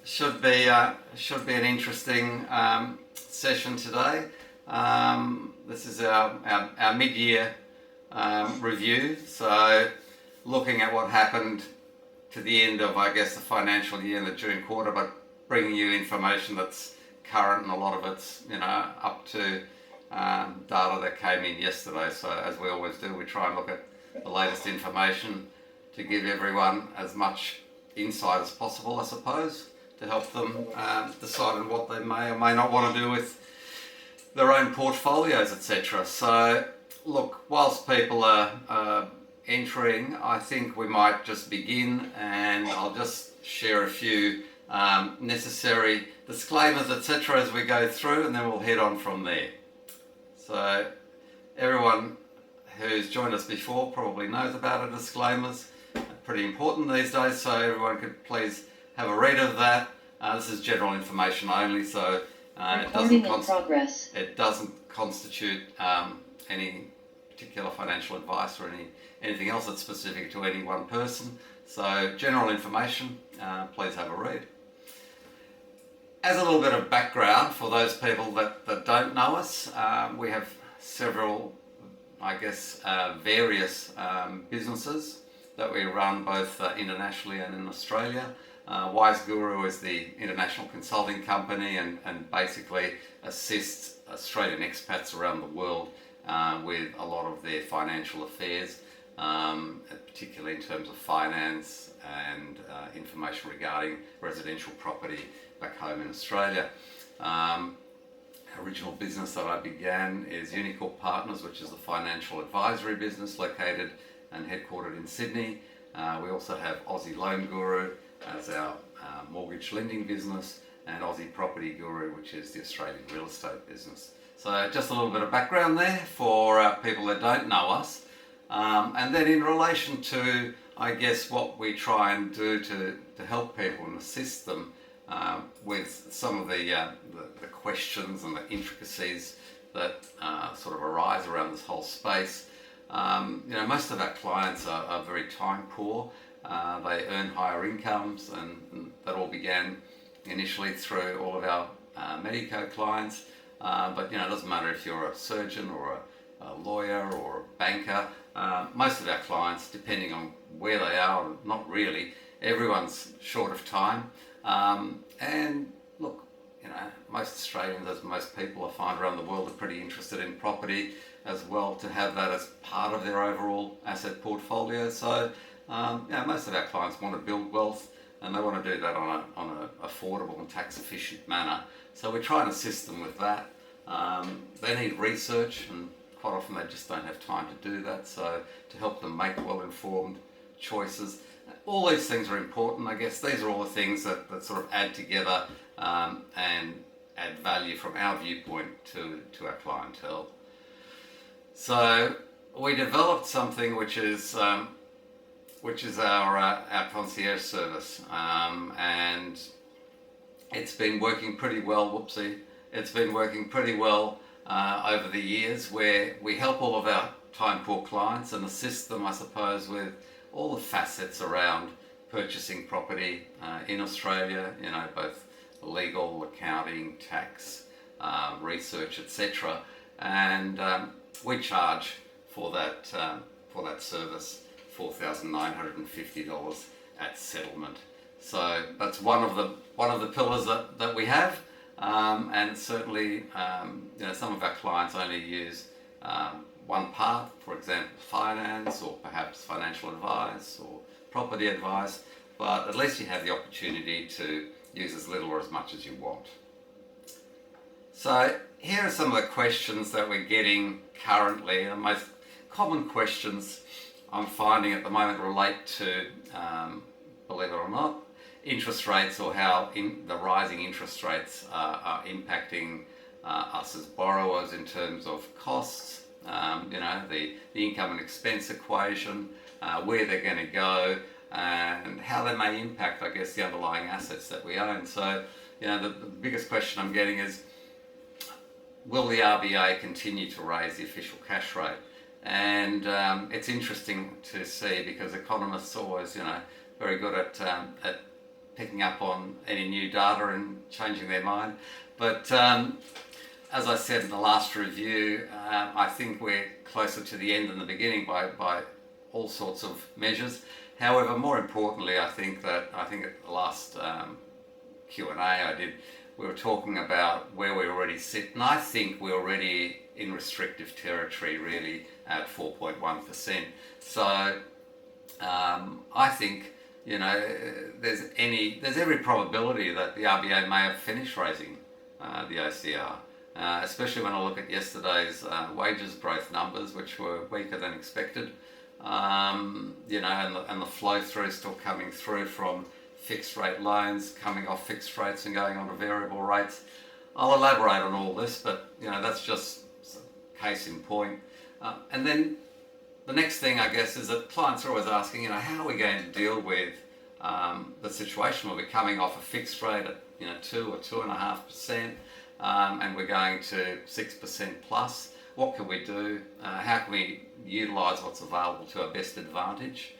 Should be an interesting session today. This is our mid-year review. So, looking at what happened to the end of, I guess, the financial year in the June quarter, but bringing you information that's current, and a lot of it's up to data that came in yesterday. So, as we always do, we try and look at the latest information to give everyone as much insight as possible, I suppose, to help them decide on what they may or may not want to do with their own portfolios, etc. So, look, whilst people are entering, I think we might just begin, and I'll just share a few necessary disclaimers, etc. as we go through, and then we'll head on from there. So, everyone who's joined us before probably knows about our disclaimers. Pretty important these days, so everyone could please have a read of that. This is general information only, so it doesn't constitute any particular financial advice or anything else that's specific to any one person. So general information, please have a read. As a little bit of background for those people that don't know us, we have several, I guess, various businesses that we run both internationally and in Australia. Wise Guru is the international consulting company and basically assists Australian expats around the world with a lot of their financial affairs, particularly in terms of finance and information regarding residential property back home in Australia. Original business that I began is Unicorp Partners, which is a financial advisory business located and headquartered in Sydney. We also have Aussie Loan Guru as our mortgage lending business, and Aussie Property Guru, which is the Australian real estate business. So just a little bit of background there for people that don't know us. And then in relation to, I guess, what we try and do to help people and assist them with some of the questions and the intricacies that sort of arise around this whole space. Most of our clients are very time poor. They earn higher incomes, and that all began initially through all of our Medico clients. But it doesn't matter if you're a surgeon or a lawyer or a banker. Most of our clients, depending on where they are, not really, everyone's short of time. And look, most Australians, as most people I find around the world, are pretty interested in property as well, to have that as part of their overall asset portfolio. So, most of our clients want to build wealth, and they want to do that on an affordable and tax efficient manner. So we try and assist them with that. They need research, and quite often they just don't have time to do that. So to help them make well-informed choices, all these things are important. I guess these are all the things that sort of add together and add value from our viewpoint to our clientele. So we developed something which is our concierge service, and it's been working pretty well. It's been working pretty well over the years, where we help all of our time poor clients and assist them, I suppose, with all the facets around purchasing property in Australia. Both legal, accounting, tax, research, etc. And we charge for that service $4,950 at settlement. So that's one of the pillars that we have, and certainly some of our clients only use one part, for example finance, or perhaps financial advice or property advice, but at least you have the opportunity to use as little or as much as you want. So here are some of the questions that we're getting currently. The most common questions I'm finding at the moment relate to, believe it or not, interest rates, or how the rising interest rates are impacting us as borrowers in terms of costs, the income and expense equation, where they're going to go, and how they may impact, I guess, the underlying assets that we own. So, the biggest question I'm getting is, will the RBA continue to raise the official cash rate? And it's interesting to see, because economists are always, very good at picking up on any new data and changing their mind. But as I said in the last review, I think we're closer to the end than the beginning by all sorts of measures. However, more importantly, I think at the last Q&A I did, we were talking about where we already sit, and I think we're already in restrictive territory, really, at 4.1%. So I think, you know, there's every probability that the RBA may have finished raising the OCR, especially when I look at yesterday's wages growth numbers, which were weaker than expected. You know, and the flow through is still coming through from fixed rate loans coming off fixed rates and going on to variable rates. I'll elaborate on all this, but you know, that's just case in point. And then the next thing, I guess, is that clients are always asking, you know, how are we going to deal with the situation where we're coming off a fixed rate at, you know, 2 or 2.5%, and we're going to 6% plus. What can we do? How can we utilise what's available to our best advantage?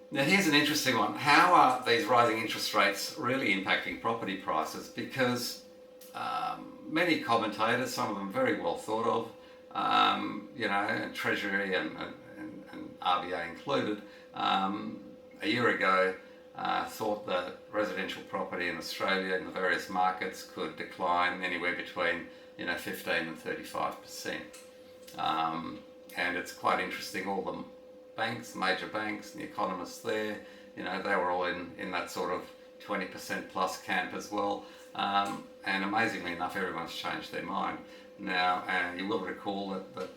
Now here's an interesting one. How are these rising interest rates really impacting property prices? Because many commentators, some of them very well thought of, you know, and Treasury and RBA included, a year ago thought that residential property in Australia in the various markets could decline anywhere between, you know, 15 and 35%. And it's quite interesting, all the banks, major banks and the economists there, you know, they were all in that sort of 20% plus camp as well. And amazingly enough, everyone's changed their mind. Now, you will recall that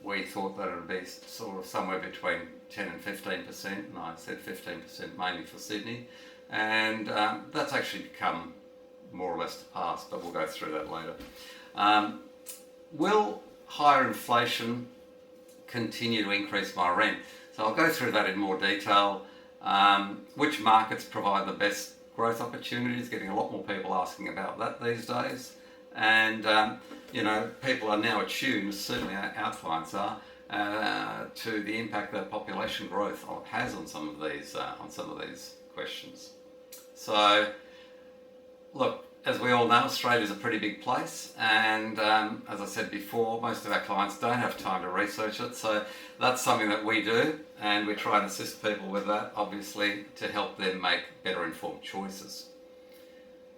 we thought that it would be sort of somewhere between 10 and 15%, and I said 15% mainly for Sydney. And that's actually become more or less to pass, but we'll go through that later. Will higher inflation continue to increase my rent? So I'll go through that in more detail. Which markets provide the best growth opportunities? Getting a lot more people asking about that these days. And you know, people are now attuned, certainly our clients are, to the impact that population growth has on some of these questions. So, look, as we all know, Australia's a pretty big place, and as I said before, most of our clients don't have time to research it, so that's something that we do, and we try and assist people with that, obviously, to help them make better informed choices.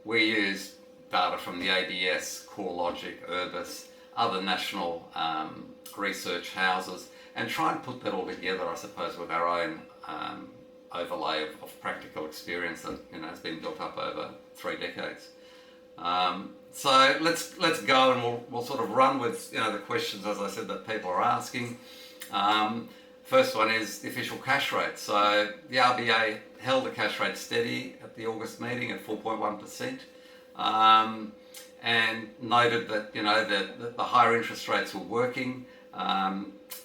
We use data from the ABS, CoreLogic, Urbis, other national research houses, and try and put that all together, I suppose, with our own overlay of practical experience that, you know, has been built up over 3 decades. So let's go, and we'll sort of run with, you know, the questions, as I said, that people are asking. First one is the official cash rate. So the RBA held the cash rate steady at the August meeting at 4.1%, and noted that, you know, that the higher interest rates were working.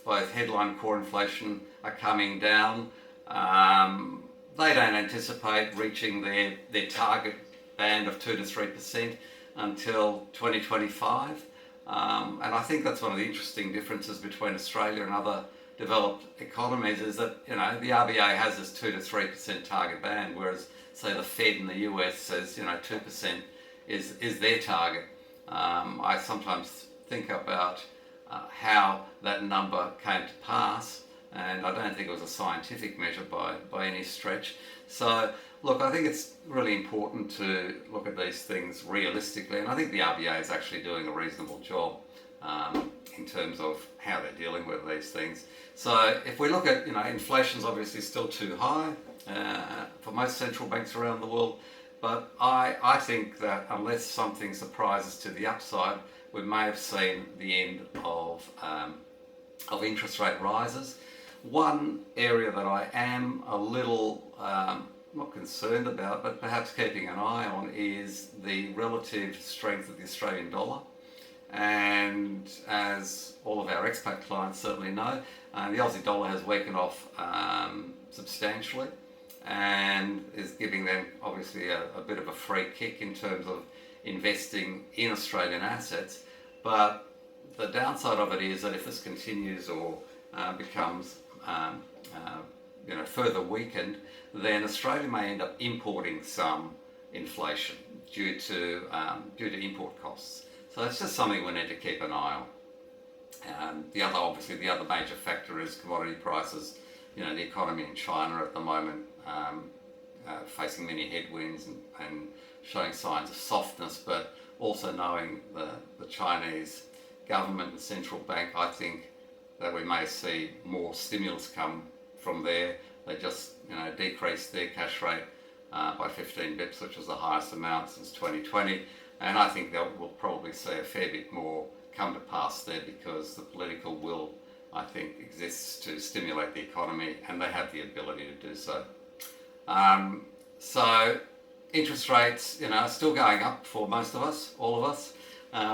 Both headline and core inflation are coming down. They don't anticipate reaching their target band of 2 to 3% until 2025. And I think that's one of the interesting differences between Australia and other developed economies, is that, you know, the RBA has this 2 to 3% target band, whereas, say, the Fed in the US says, you know, 2% is their target. I sometimes think about how that number came to pass, and I don't think it was a scientific measure by any stretch. So, look, I think it's really important to look at these things realistically, and I think the RBA is actually doing a reasonable job in terms of how they're dealing with these things. So if we look at, you know, inflation's obviously still too high for most central banks around the world, but I think that unless something surprises to the upside, we may have seen the end of interest rate rises. One area that I am a little not concerned about, but perhaps keeping an eye on, is the relative strength of the Australian dollar. And as all of our expat clients certainly know, the Aussie dollar has weakened off substantially, and is giving them obviously a bit of a free kick in terms of investing in Australian assets. But the downside of it is that if this continues or becomes further weakened, then Australia may end up importing some inflation due to import costs. So it's just something we need to keep an eye on. The other major factor is commodity prices. The economy in China at the moment facing many headwinds and showing signs of softness, but also knowing the Chinese government and central bank, I think that we may see more stimulus come from there. They just decreased their cash rate by 15 bips, which was the highest amount since 2020, and I think that we'll probably see a fair bit more come to pass there because the political will, I think, exists to stimulate the economy, and they have the ability to do so. So interest rates, are still going up for most of us, all of us,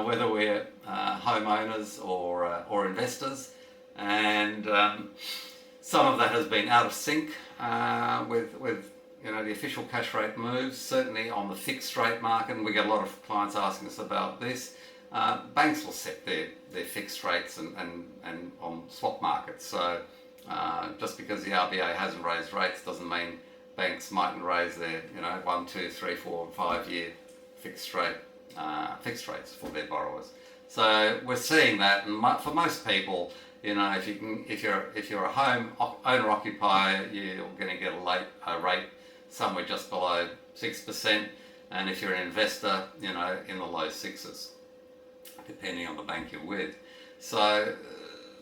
whether we're homeowners or investors, and some of that has been out of sync with the official cash rate moves. Certainly on the fixed rate market, and we get a lot of clients asking us about this. Banks will set their fixed rates and on swap markets. So just because the RBA hasn't raised rates doesn't mean banks mightn't raise their 1, 2, 3, 4, and 5 year fixed rates for their borrowers. So we're seeing that, and for most people, if you're a home owner occupier, you're going to get a rate somewhere just below 6%, and if you're an investor, in the low sixes, depending on the bank you're with. So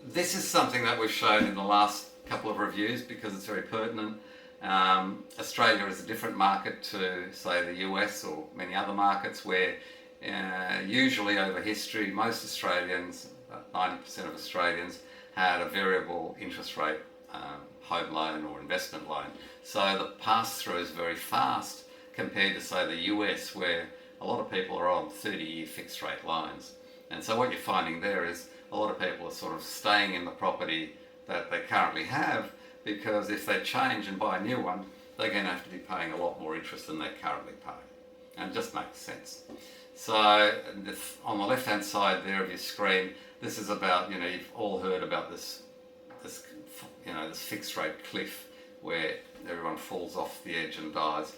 this is something that we've shown in the last couple of reviews because it's very pertinent. Australia is a different market to, say, the US or many other markets where usually over history, most Australians, about 90% of Australians, had a variable interest rate home loan or investment loan. So the pass-through is very fast compared to, say, the US, where a lot of people are on 30-year fixed rate loans. And so what you're finding there is a lot of people are sort of staying in the property that they currently have, because if they change and buy a new one, they're going to have to be paying a lot more interest than they currently pay. And it just makes sense. So on the left-hand side there of your screen, this is about, you've all heard about this fixed rate cliff where everyone falls off the edge and dies.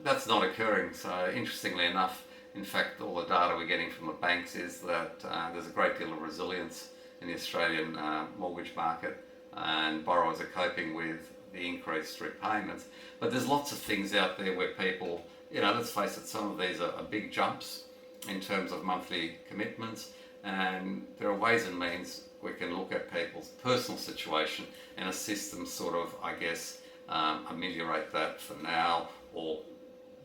That's not occurring. So interestingly enough, in fact, all the data we're getting from the banks is that there's a great deal of resilience in the Australian mortgage market, and borrowers are coping with the increased repayments. But there's lots of things out there where people, let's face it, some of these are big jumps in terms of monthly commitments, and there are ways and means we can look at people's personal situation and assist them sort of, ameliorate that for now, or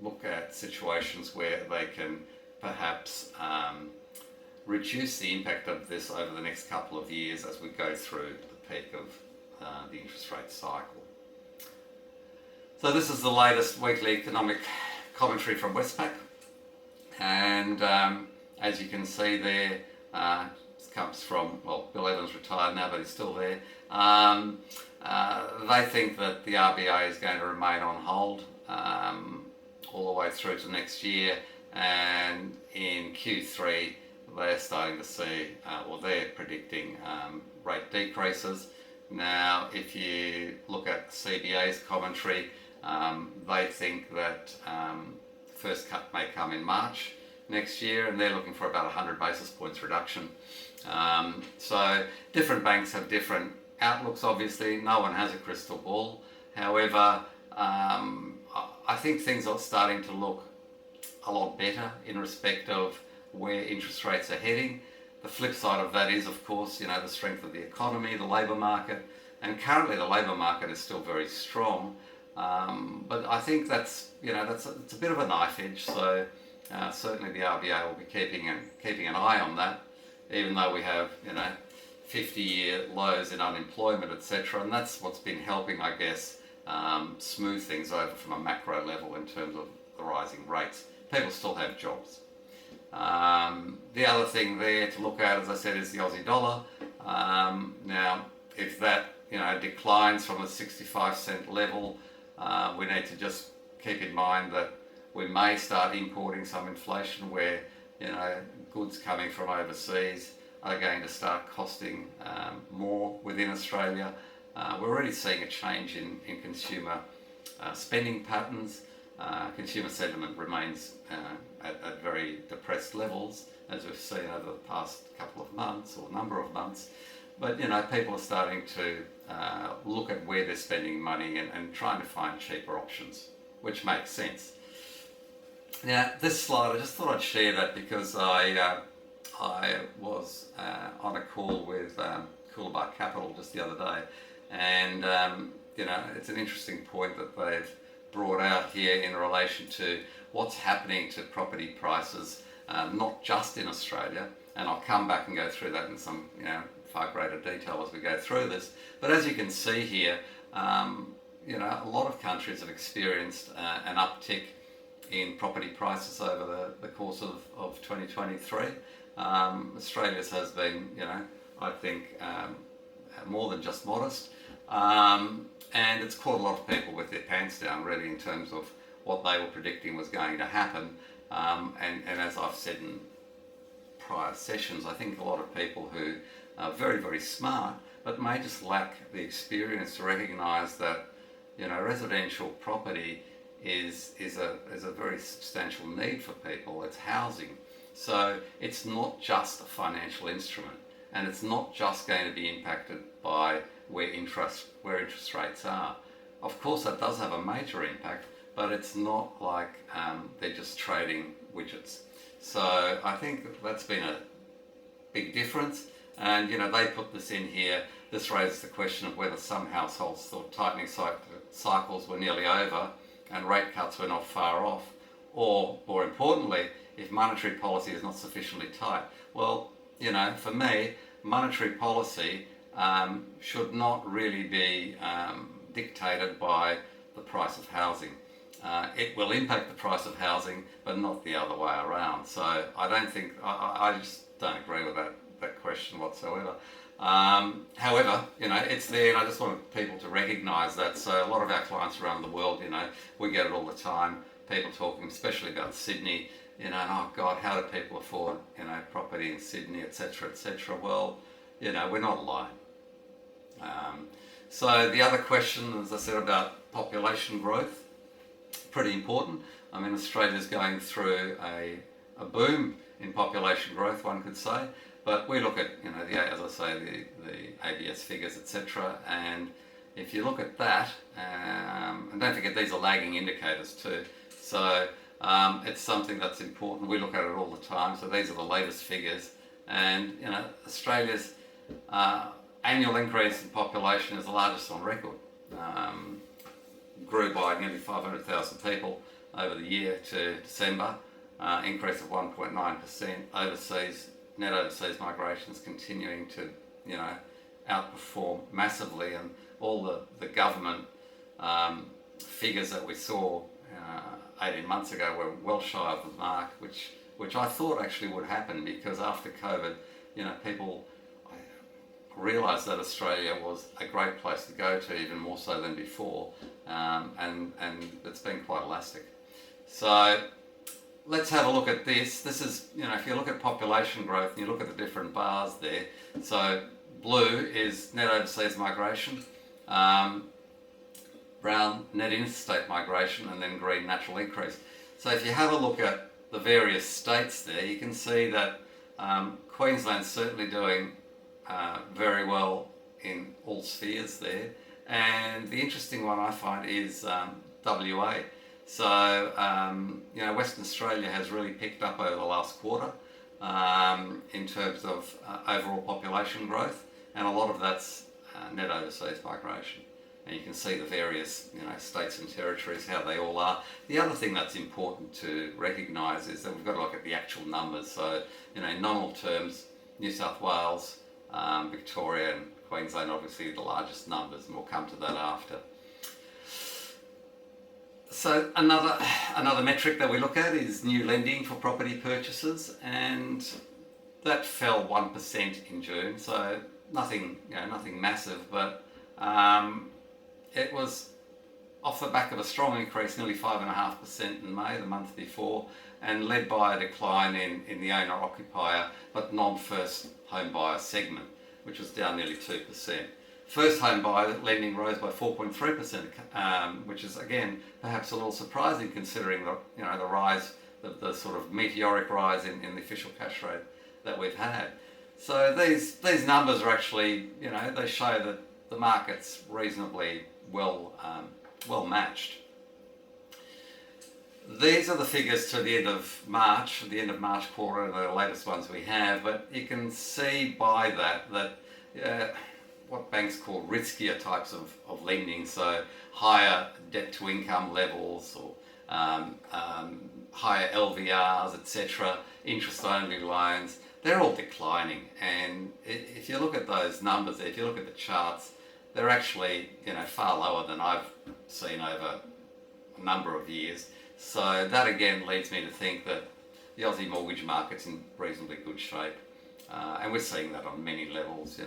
look at situations where they can perhaps reduce the impact of this over the next couple of years as we go through the peak of the interest rate cycle. So this is the latest weekly economic commentary from Westpac, and as you can see there, this comes from, Bill Evans retired now, but he's still there. They think that the RBA is going to remain on hold all the way through to next year, and in Q3 they're starting to see, they're predicting rate decreases. Now, if you look at CBA's commentary, they think that the first cut may come in March next year, and they're looking for about 100 basis points reduction. So different banks have different outlooks, obviously. No one has a crystal ball. However, I think things are starting to look a lot better in respect of where interest rates are heading. The flip side of that is, of course, the strength of the economy, the labour market, and currently the labour market is still very strong. But I think it's a bit of a knife edge. So certainly the RBA will be keeping an eye on that, even though we have 50-year lows in unemployment, etc. And that's what's been helping, I guess, smooth things over from a macro level in terms of the rising rates. People still have jobs. The other thing there to look at, as I said, is the Aussie dollar. Now, if that declines from the 65-cent level, we need to just keep in mind that we may start importing some inflation where goods coming from overseas are going to start costing more within Australia. we're already seeing a change in consumer spending patterns. Consumer sentiment remains at very depressed levels, as we've seen over the past couple of months or number of months. But people are starting to look at where they're spending money and trying to find cheaper options, which makes sense. Now, this slide, I just thought I'd share that because I was on a call with Coolabah Capital just the other day, and it's an interesting point that they've brought out here in relation to what's happening to property prices, not just in Australia, and I'll come back and go through that in some far greater detail as we go through this. But as you can see here, a lot of countries have experienced an uptick in property prices over the course of 2023. Australia's has been, I think, more than just modest. And it's caught a lot of people with their pants down, really, in terms of what they were predicting was going to happen. And as I've said in prior sessions, I think a lot of people who are very, very smart, but may just lack the experience to recognise that, residential property is a very substantial need for people. It's housing. So it's not just a financial instrument, and it's not just going to be impacted by where interest rates are. Of course, that does have a major impact, but it's not like they're just trading widgets. So I think that's been a big difference. And they put this in here. This raises the question of whether some households thought tightening cycles were nearly over and rate cuts were not far off, or more importantly, if monetary policy is not sufficiently tight. Well, for me, monetary policy should not really be dictated by the price of housing. It will impact the price of housing, but not the other way around. So I don't think, I just don't agree with that question whatsoever. However, it's there, and I just want people to recognise that. So a lot of our clients around the world, we get it all the time, people talking, especially about Sydney, oh God, how do people afford, property in Sydney, etc., etc. Well, we're not alone. So the other question, as I said, about population growth, pretty important. I mean, Australia's going through a boom in population growth, one could say. But we look at, as I say, the ABS figures, etc. And if you look at that, and don't forget these are lagging indicators too. So it's something that's important. We look at it all the time. So these are the latest figures. And, Australia's annual increase in population is the largest on record. Grew by nearly 500,000 people over the year to December, increase of 1.9%. Net overseas migration is continuing to, outperform massively, and all the government figures that we saw 18 months ago were well shy of the mark, which I thought actually would happen, because after COVID, people realised that Australia was a great place to go to, even more so than before, and it's been quite elastic. So let's have a look at this. This is, if you look at population growth and you look at the different bars there, so blue is net overseas migration, brown net interstate migration, and then green natural increase. So if you have a look at the various states there, you can see that Queensland's certainly doing very well in all spheres there. And the interesting one I find is WA. So, Western Australia has really picked up over the last quarter in terms of overall population growth, and a lot of that's net overseas migration. And you can see the various, states and territories, how they all are. The other thing that's important to recognise is that we've got to look at the actual numbers. So, in nominal terms, New South Wales, Victoria and Queensland obviously the largest numbers, and we'll come to that after. So another metric that we look at is new lending for property purchases, and that fell 1% in June. So nothing massive, but it was off the back of a strong increase, nearly 5.5% in May, the month before, and led by a decline in the owner-occupier but non-first home buyer segment, which was down nearly 2%. First home buyer lending rose by 4.3%, which is again perhaps a little surprising considering the rise, the sort of meteoric rise in the official cash rate that we've had. So these numbers are actually, they show that the market's reasonably well matched. These are the figures to the end of March quarter, the latest ones we have, but you can see by that what banks call riskier types of lending, so higher debt to income levels or higher LVRs, etc., interest only loans, they're all declining. And if you look at those numbers, if you look at the charts, they're actually far lower than I've seen over a number of years. So that again leads me to think that the Aussie mortgage market's in reasonably good shape, and we're seeing that on many levels.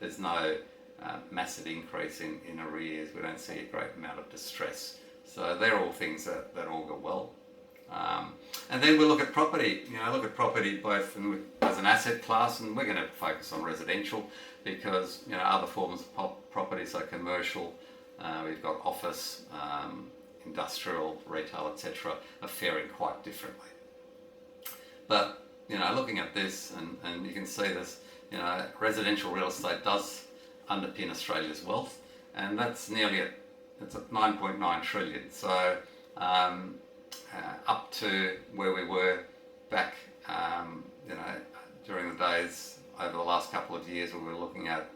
There's no massive increase in arrears. We don't see a great amount of distress. So they're all things that all go well. And then we look at property. Look at property both as an asset class, and we're going to focus on residential because other forms of property, so commercial, we've got office, industrial, retail, etc., are faring quite differently. But looking at this, and you can see this, residential real estate does underpin Australia's wealth, and that's it's at 9.9 trillion. So up to where we were back, during the days over the last couple of years, where we were looking at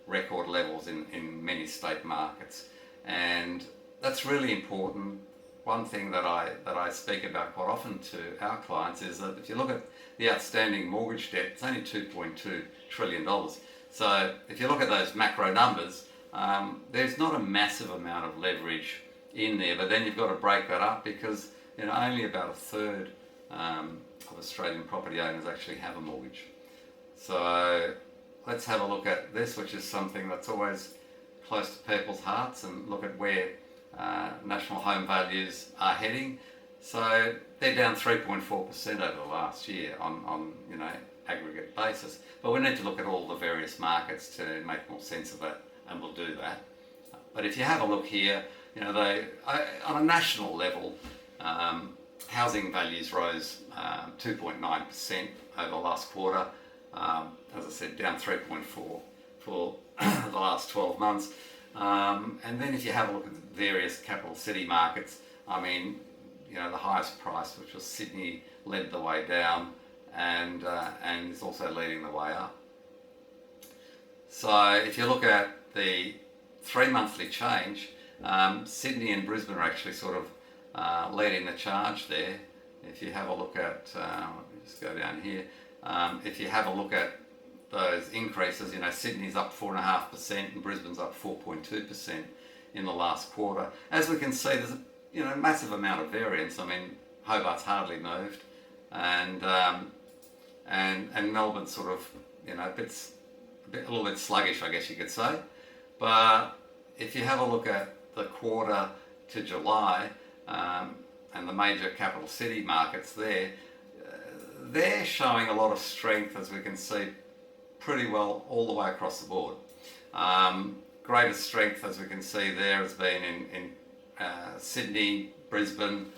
record levels in many state markets, and that's really important. One thing that I speak about quite often to our clients is that if you look at the outstanding mortgage debt, it's only $2.2 trillion. So if you look at those macro numbers, there's not a massive amount of leverage in there, but then you've got to break that up because only about a third of Australian property owners actually have a mortgage. So let's have a look at this, which is something that's always close to people's hearts, and look at where national home values are heading. So they're down 3.4% over the last year on aggregate basis. But we need to look at all the various markets to make more sense of that, and we'll do that. But if you have a look here, on a national level, housing values rose 2.9% over the last quarter. As I said, down 3.4% for the last 12 months. And then if you have a look at the various capital city markets, the highest price, which was Sydney, led the way down, and is also leading the way up. So if you look at the 3 monthly change, Sydney and Brisbane are actually sort of leading the charge there. If you have a look at, let me just go down here, if you have a look at those increases, Sydney's up 4.5% and Brisbane's up 4.2% in the last quarter. As we can see, there's a massive amount of variance. Hobart's hardly moved, and Melbourne's sort of a little bit sluggish, I guess you could say. But if you have a look at the quarter to July, and the major capital city markets there, they're showing a lot of strength, as we can see, pretty well all the way across the board. Greatest strength, as we can see there, has been in Sydney, Brisbane,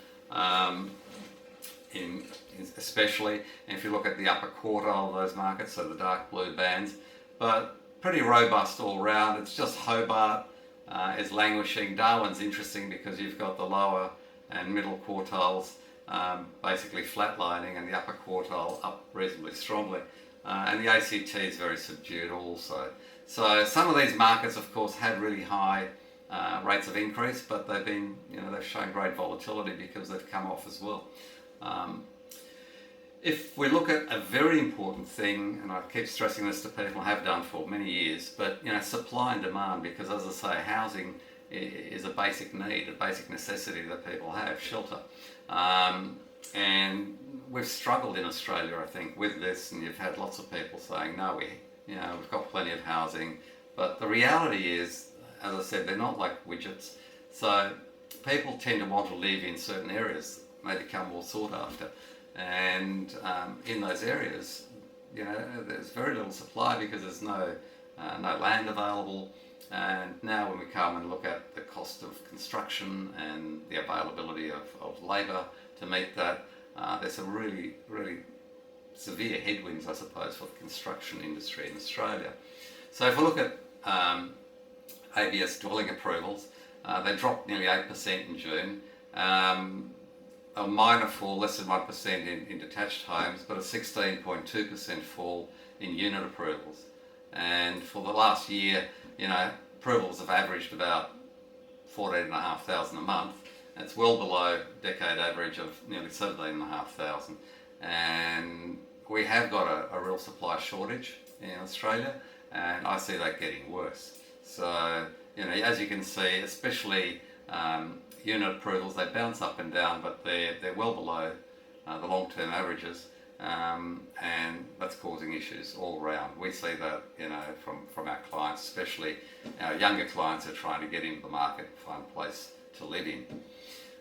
especially. And if you look at the upper quartile of those markets, so the dark blue bands, but pretty robust all round. It's just Hobart is languishing. Darwin's interesting because you've got the lower and middle quartiles basically flatlining, and the upper quartile up reasonably strongly. And the ACT is very subdued also. So some of these markets, of course, had really high rates of increase, but they've shown great volatility because they've come off as well. If we look at a very important thing, and I keep stressing this to people, I have done for many years, but supply and demand, because as I say, housing is a basic need, a basic necessity that people have, shelter. And we've struggled in Australia, I think, with this, and you've had lots of people saying, no, we've got plenty of housing. But the reality is, as I said, they're not like widgets. So people tend to want to live in certain areas. They become more sought after. And in those areas, there's very little supply because there's no no land available. And now when we come and look at the cost of construction and the availability of labour to meet that, there's some really, really severe headwinds, I suppose, for the construction industry in Australia. So if we look at ABS dwelling approvals, they dropped nearly 8% in June. A minor fall, less than 1% in detached homes, but a 16.2% fall in unit approvals. And for the last year, approvals have averaged about 14,500 a month. It's well below decade average of nearly 17,500. And we have got a real supply shortage in Australia, and I see that getting worse. So, as you can see, especially unit approvals, they bounce up and down, but they're well below the long-term averages, and that's causing issues all around. We see that, from our clients, especially our younger clients who are trying to get into the market and find a place to live in.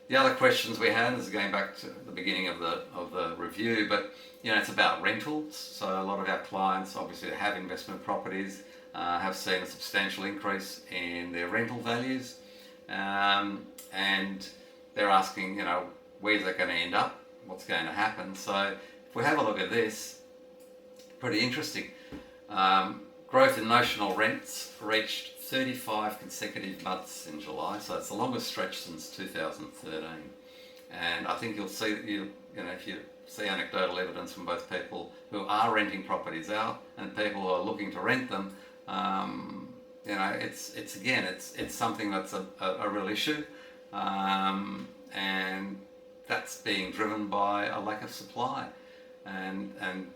The other questions we had, this is going back to the beginning of the review, but it's about rentals. So a lot of our clients obviously have investment properties, have seen a substantial increase in their rental values, and they're asking, where's that going to end up? What's going to happen? So if we have a look at this, pretty interesting. Growth in notional rents reached 35 consecutive months in July, so it's the longest stretch since 2013. And I think you'll see, if you see anecdotal evidence from both people who are renting properties out and people who are looking to rent them, it's something that's a real issue, and that's being driven by a lack of supply. And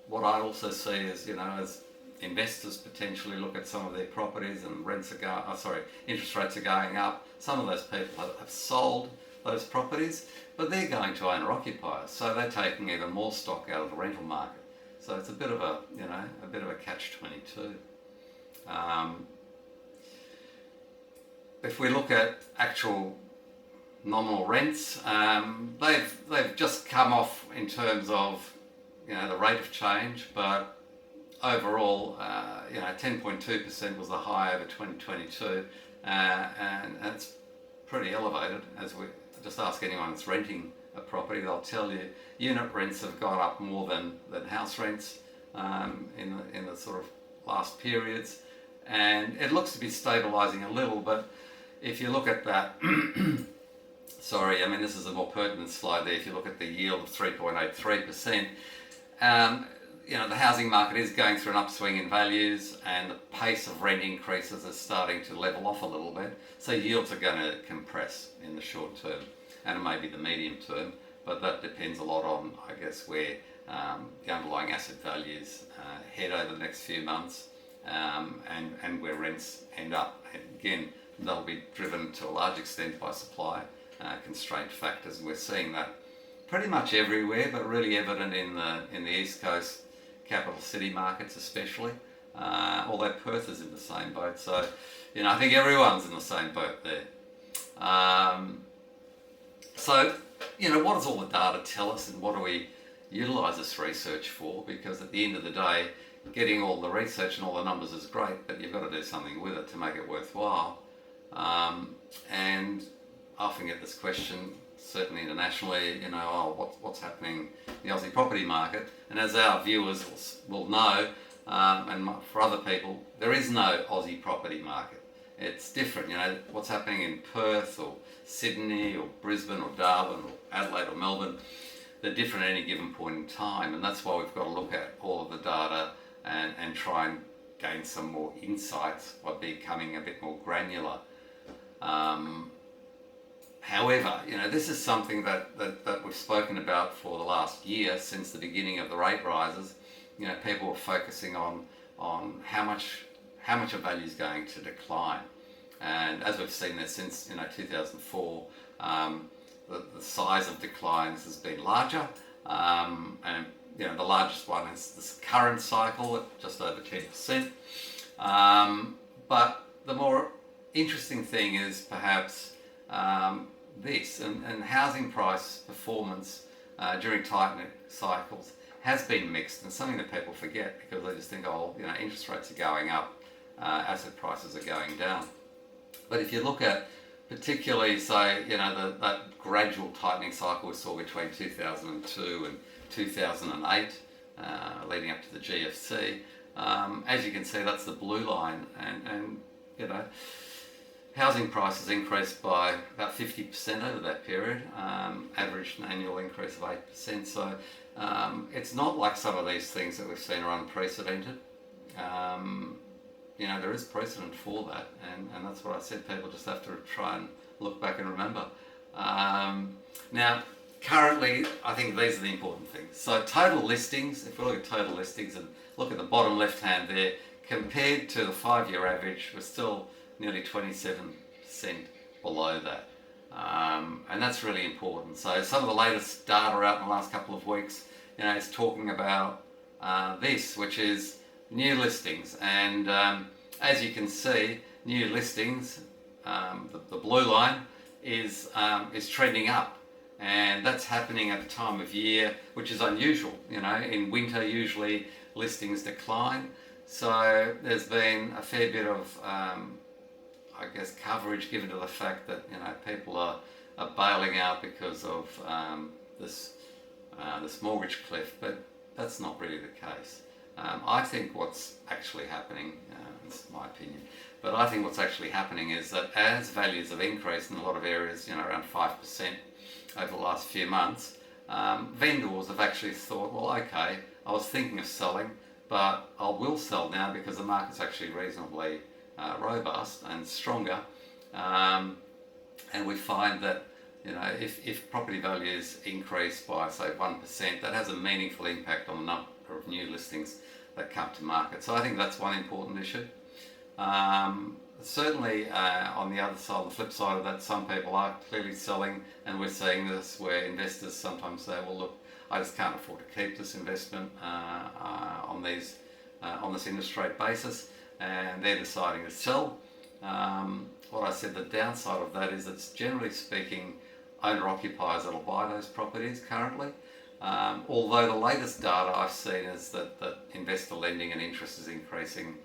what I also see is, as investors potentially look at some of their properties and interest rates are going up, some of those people have sold those properties, but they're going to owner occupiers, so they're taking even more stock out of the rental market. So it's a bit of a catch-22. If we look at actual nominal rents, they've just come off in terms of the rate of change, but overall, 10.2% was the high over 2022, and it's pretty elevated. As we just ask anyone that's renting a property, they'll tell you unit rents have gone up more than house rents in the sort of last periods, and it looks to be stabilising a little. But if you look at that, this is a more pertinent slide there. If you look at the yield of 3.83%, the housing market is going through an upswing in values, and the pace of rent increases is starting to level off a little bit. So yields are going to compress in the short term, and maybe the medium term, but that depends a lot on, I guess, where the underlying asset values head over the next few months, and where rents end up. And again, that'll be driven to a large extent by supply constraint factors, and we're seeing that pretty much everywhere, but really evident in the East Coast capital city markets especially, although Perth is in the same boat. So, I think everyone's in the same boat there. What does all the data tell us, and what do we utilise this research for? Because at the end of the day, getting all the research and all the numbers is great, but you've got to do something with it to make it worthwhile. And I often get this question, certainly internationally, what's happening in the Aussie property market? And as our viewers will know, and for other people, there is no Aussie property market. It's different. What's happening in Perth or Sydney or Brisbane or Darwin or Adelaide or Melbourne, they're different at any given point in time, and that's why we've got to look at all of the data and try and gain some more insights by becoming a bit more granular. However, this is something that we've spoken about for the last year, since the beginning of the rate rises. People were focusing on how much a value is going to decline, and as we've seen there since 2004, the size of declines has been larger, and the largest one is this current cycle at just over 10%. But the more interesting thing is perhaps this, and housing price performance during tightening cycles has been mixed, and something that people forget because they just think, interest rates are going up, asset prices are going down. But if you look at particularly, say, that gradual tightening cycle we saw between 2002 and 2008, leading up to the GFC, as you can see, that's the blue line, and housing prices increased by about 50% over that period, averaged an annual increase of 8%. So it's not like some of these things that we've seen are unprecedented. There is precedent for that, and that's what I said. People just have to try and look back and remember. Now, currently, I think these are the important things. So total listings, if we look at total listings and look at the bottom left hand there, compared to the 5-year average, we're still nearly 27% below that. And that's really important. So some of the latest data out in the last couple of weeks, is talking about this, which is new listings. And as you can see, new listings, the blue line, is trending up. And that's happening at a time of year which is unusual. In winter usually listings decline. So there's been a fair bit of coverage given to the fact that people are bailing out because of this mortgage cliff, but that's not really the case. I think what's actually happening, this is my opinion, but I think what's actually happening is that as values have increased in a lot of areas, around 5% over the last few months, vendors have actually thought, well, okay, I was thinking of selling, but I will sell now because the market's actually reasonably robust and stronger, and we find that if property values increase by say 1%, that has a meaningful impact on the number of new listings that come to market. So I think that's one important issue. Certainly on the other side, the flip side of that, some people are clearly selling, and we're seeing this where investors sometimes say, well look, I just can't afford to keep this investment on this interest rate basis, and they're deciding to sell. What I said, the downside of that is it's generally speaking owner-occupiers that'll buy those properties currently. Although the latest data I've seen is that investor lending and interest is increasing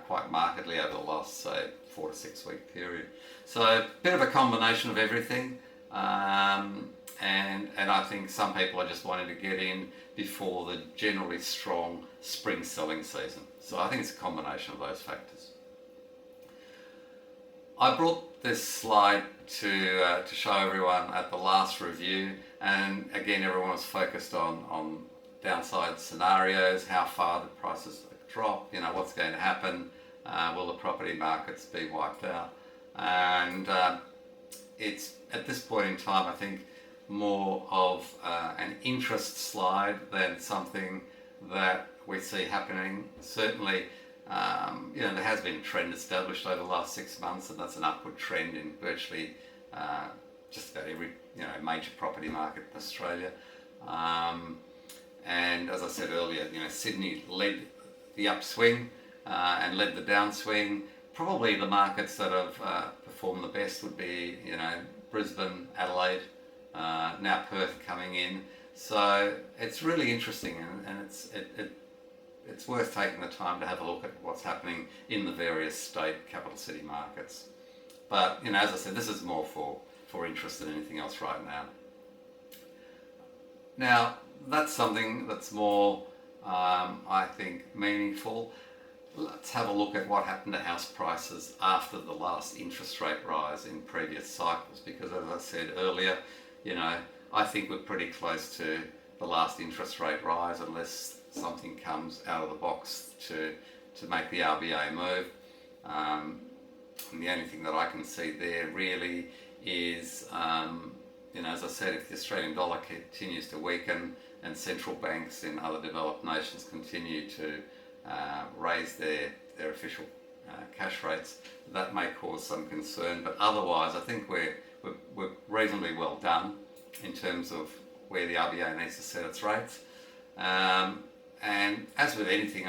quite markedly over the last, say, 4 to 6 week period. So a bit of a combination of everything, and I think some people are just wanting to get in before the generally strong spring selling season. So I think it's a combination of those factors. I brought this slide to show everyone at the last review, and again everyone was focused on downside scenarios, how far the prices drop, what's going to happen, will the property markets be wiped out, and it's at this point in time I think more of an interest slide than something that we see happening. Certainly there has been a trend established over the last 6 months, and that's an upward trend in virtually just about every major property market in Australia. And as I said earlier, Sydney led the upswing and led the downswing. Probably the markets that have performed the best would be Brisbane, Adelaide, now Perth coming in. So it's really interesting, and it's worth taking the time to have a look at what's happening in the various state capital city markets. But as I said, this is more for interest than anything else right now. Now that's something that's more I think meaningful. Let's have a look at what happened to house prices after the last interest rate rise in previous cycles, because as I said earlier, I think we're pretty close to the last interest rate rise unless something comes out of the box to make the RBA move. And the only thing that I can see there really is, as I said, if the Australian dollar continues to weaken and central banks in other developed nations continue to raise their official cash rates, that may cause some concern. But otherwise, I think we're reasonably well done in terms of where the RBA needs to set its rates. And as with anything,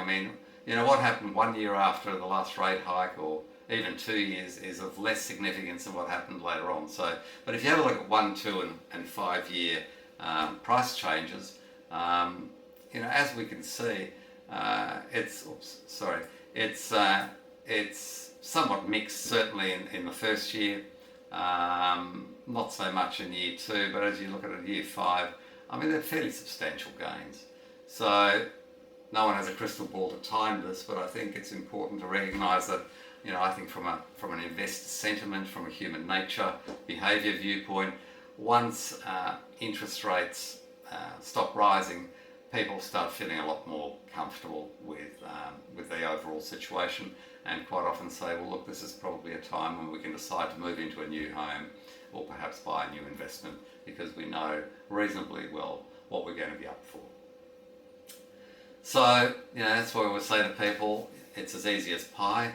what happened 1 year after the last rate hike, or even 2 years, is of less significance than what happened later on. So, but if you have a look at 1, 2, and 5 year price changes, as we can see, it's it's somewhat mixed, certainly in the first year. Not so much in year 2, but as you look at it, year 5, I mean, they're fairly substantial gains. So no one has a crystal ball to time this, but I think it's important to recognise that, I think from an investor sentiment, from a human nature, behaviour viewpoint, once interest rates stop rising, people start feeling a lot more comfortable with the overall situation, and quite often say, well, look, this is probably a time when we can decide to move into a new home or perhaps buy a new investment, because we know reasonably well what we're going to be up for. So, that's why we say to people, it's as easy as pie.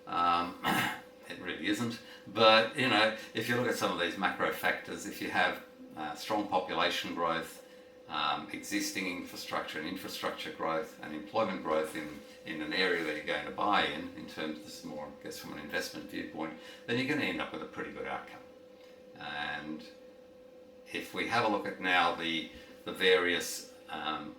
It really isn't. But, if you look at some of these macro factors, if you have strong population growth, existing infrastructure and infrastructure growth and employment growth in an area that you're going to buy in terms of this more, I guess, from an investment viewpoint, then you're going to end up with a pretty good outcome. And if we have a look at now the various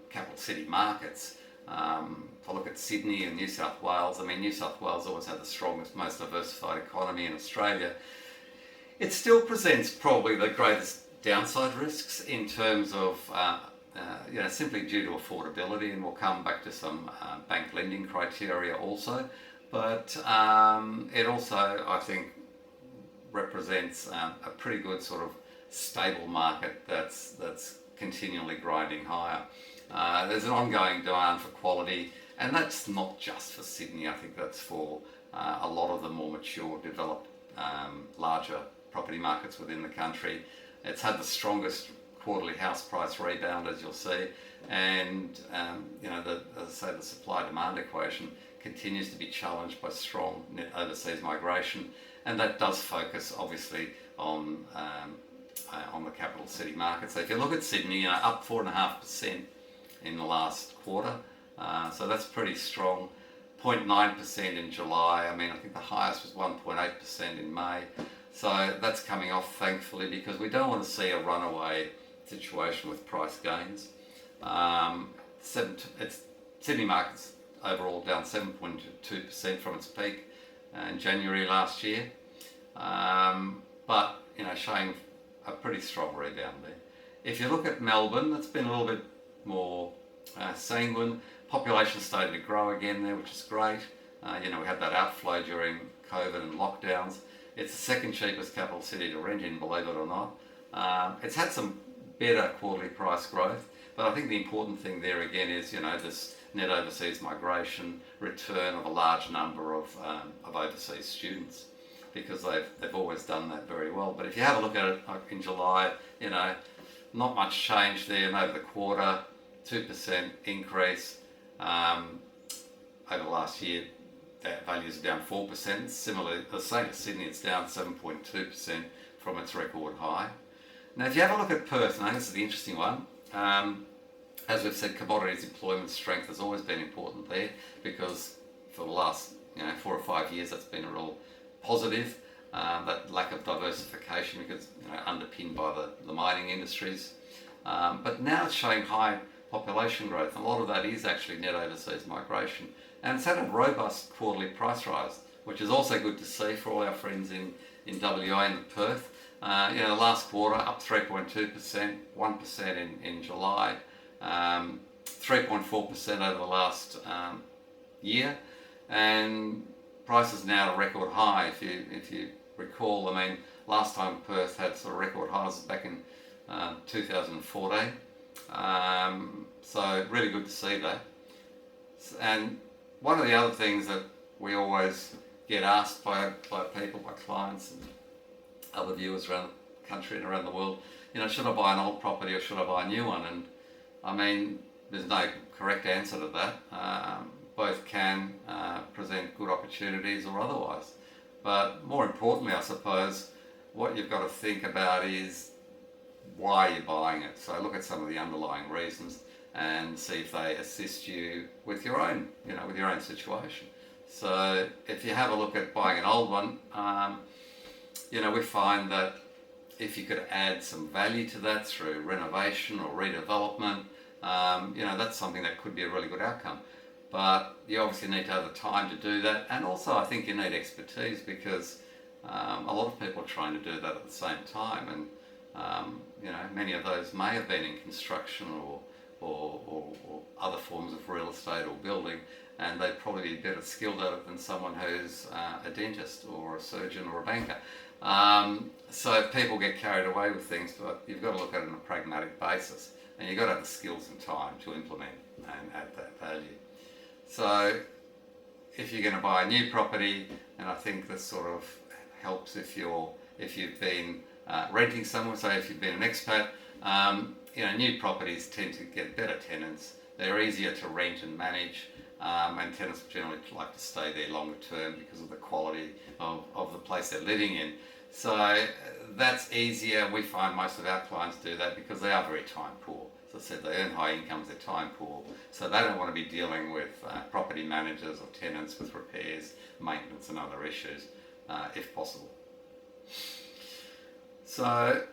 capital city markets, if I look at Sydney and New South Wales, I mean, New South Wales always had the strongest, most diversified economy in Australia. It still presents probably the greatest downside risks in terms of, simply due to affordability, and we'll come back to some bank lending criteria also. But it also, I think, represents a pretty good sort of stable market that's continually grinding higher. There's an ongoing demand for quality, and that's not just for Sydney. I think that's for a lot of the more mature, developed, larger property markets within the country. It's had the strongest quarterly house price rebound, as you'll see, and as I say, the supply-demand equation continues to be challenged by strong net overseas migration, and that does focus obviously on the capital city market. So if you look at Sydney, up 4.5% in the last quarter, so that's pretty strong. 0.9% in July. I mean, I think the highest was 1.8% in May. So that's coming off, thankfully, because we don't want to see a runaway situation with price gains. Sydney market's overall down 7.2% from its peak in January last year, but showing a pretty strong rebound there. If you look at Melbourne, it's been a little bit more sanguine. Population's starting to grow again there, which is great. We had that outflow during COVID and lockdowns. It's the second cheapest capital city to rent in, believe it or not. It's had some better quarterly price growth, but I think the important thing there again is, this net overseas migration, return of a large number of overseas students, because they've always done that very well. But if you have a look at it in July, not much change there, and over the quarter, 2% increase. Over the last year, that values are down 4%. Similarly, the same as Sydney, it's down 7.2% from its record high. Now, if you have a look at Perth, and I think this is the interesting one, as we've said, commodities employment strength has always been important there, because for the last 4 or 5 years, that's been a real positive. That lack of diversification, because underpinned by the mining industries. But now it's showing high population growth, and a lot of that is actually net overseas migration, and it's had a robust quarterly price rise, which is also good to see for all our friends in WA and Perth. Last quarter up 3.2%, 1% in July, 3.4% over the last year, and prices now at a record high. If you recall, I mean, last time Perth had sort of record highs back in 2014. So really good to see that. And one of the other things that we always get asked by people, by clients and other viewers around the country and around the world, should I buy an old property or should I buy a new one? And I mean, there's no correct answer to that. Both can present good opportunities or otherwise. But more importantly, I suppose, what you've got to think about is why you're buying it. So look at some of the underlying reasons and see if they assist you with your own, with your own situation. So if you have a look at buying an old one, we find that if you could add some value to that through renovation or redevelopment, that's something that could be a really good outcome. but you obviously need to have the time to do that, and also I think you need expertise, because a lot of people are trying to do that at the same time, and many of those may have been in construction or other forms of real estate or building, and they'd probably be better skilled at it than someone who's a dentist or a surgeon or a banker. So people get carried away with things, but you've got to look at it on a pragmatic basis, and you've got to have the skills and time to implement and add that value. So if you're going to buy a new property, and I think this sort of helps if you've been renting somewhere, so if you've been an expat, new properties tend to get better tenants. They're easier to rent and manage, and tenants generally like to stay there longer term because of the quality of the place they're living in. So that's easier. We find most of our clients do that because they are very time poor. As I said, they earn high incomes, they're time poor, so they don't want to be dealing with property managers or tenants with repairs, maintenance and other issues, if possible. So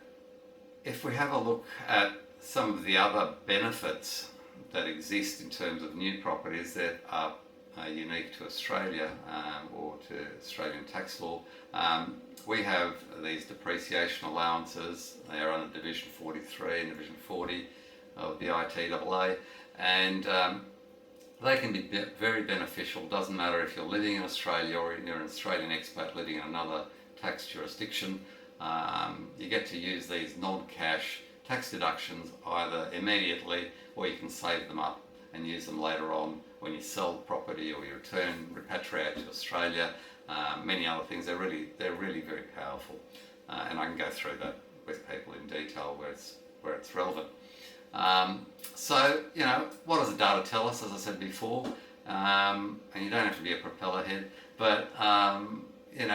if we have a look at some of the other benefits that exist in terms of new properties that are unique to Australia or to Australian tax law, we have these depreciation allowances. They are under Division 43 and Division 40 of the ITAA, and they can be very beneficial. Doesn't matter if you're living in Australia or you're an Australian expat living in another tax jurisdiction. You get to use these non-cash tax deductions either immediately, or you can save them up and use them later on when you sell the property or you repatriate to Australia. Many other things. They're really very powerful, and I can go through that with people in detail where it's relevant. So what does the data tell us? As I said before, and you don't have to be a propeller head, but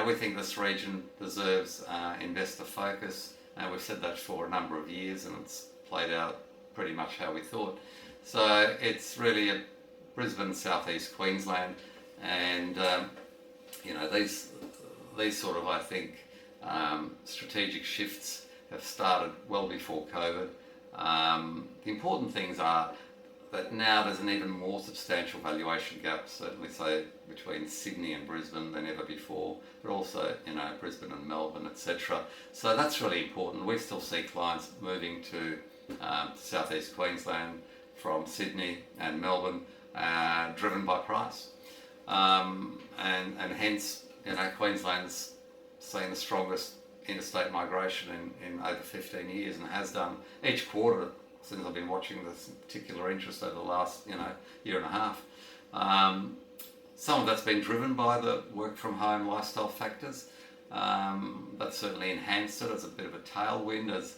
we think this region deserves investor focus, and we've said that for a number of years, and it's played out pretty much how we thought. So it's really Brisbane, southeast Queensland, and these sort of, I think, strategic shifts have started well before COVID. The important things are that now there's an even more substantial valuation gap, certainly say between Sydney and Brisbane than ever before, but also Brisbane and Melbourne, etc. So that's really important. We still see clients moving to southeast Queensland from Sydney and Melbourne, driven by price, and hence Queensland's seen the strongest interstate migration in over 15 years, and has done each quarter since I've been watching this particular interest over the last year and a half. Some of that's been driven by the work from home lifestyle factors. That certainly enhanced it as a bit of a tailwind, as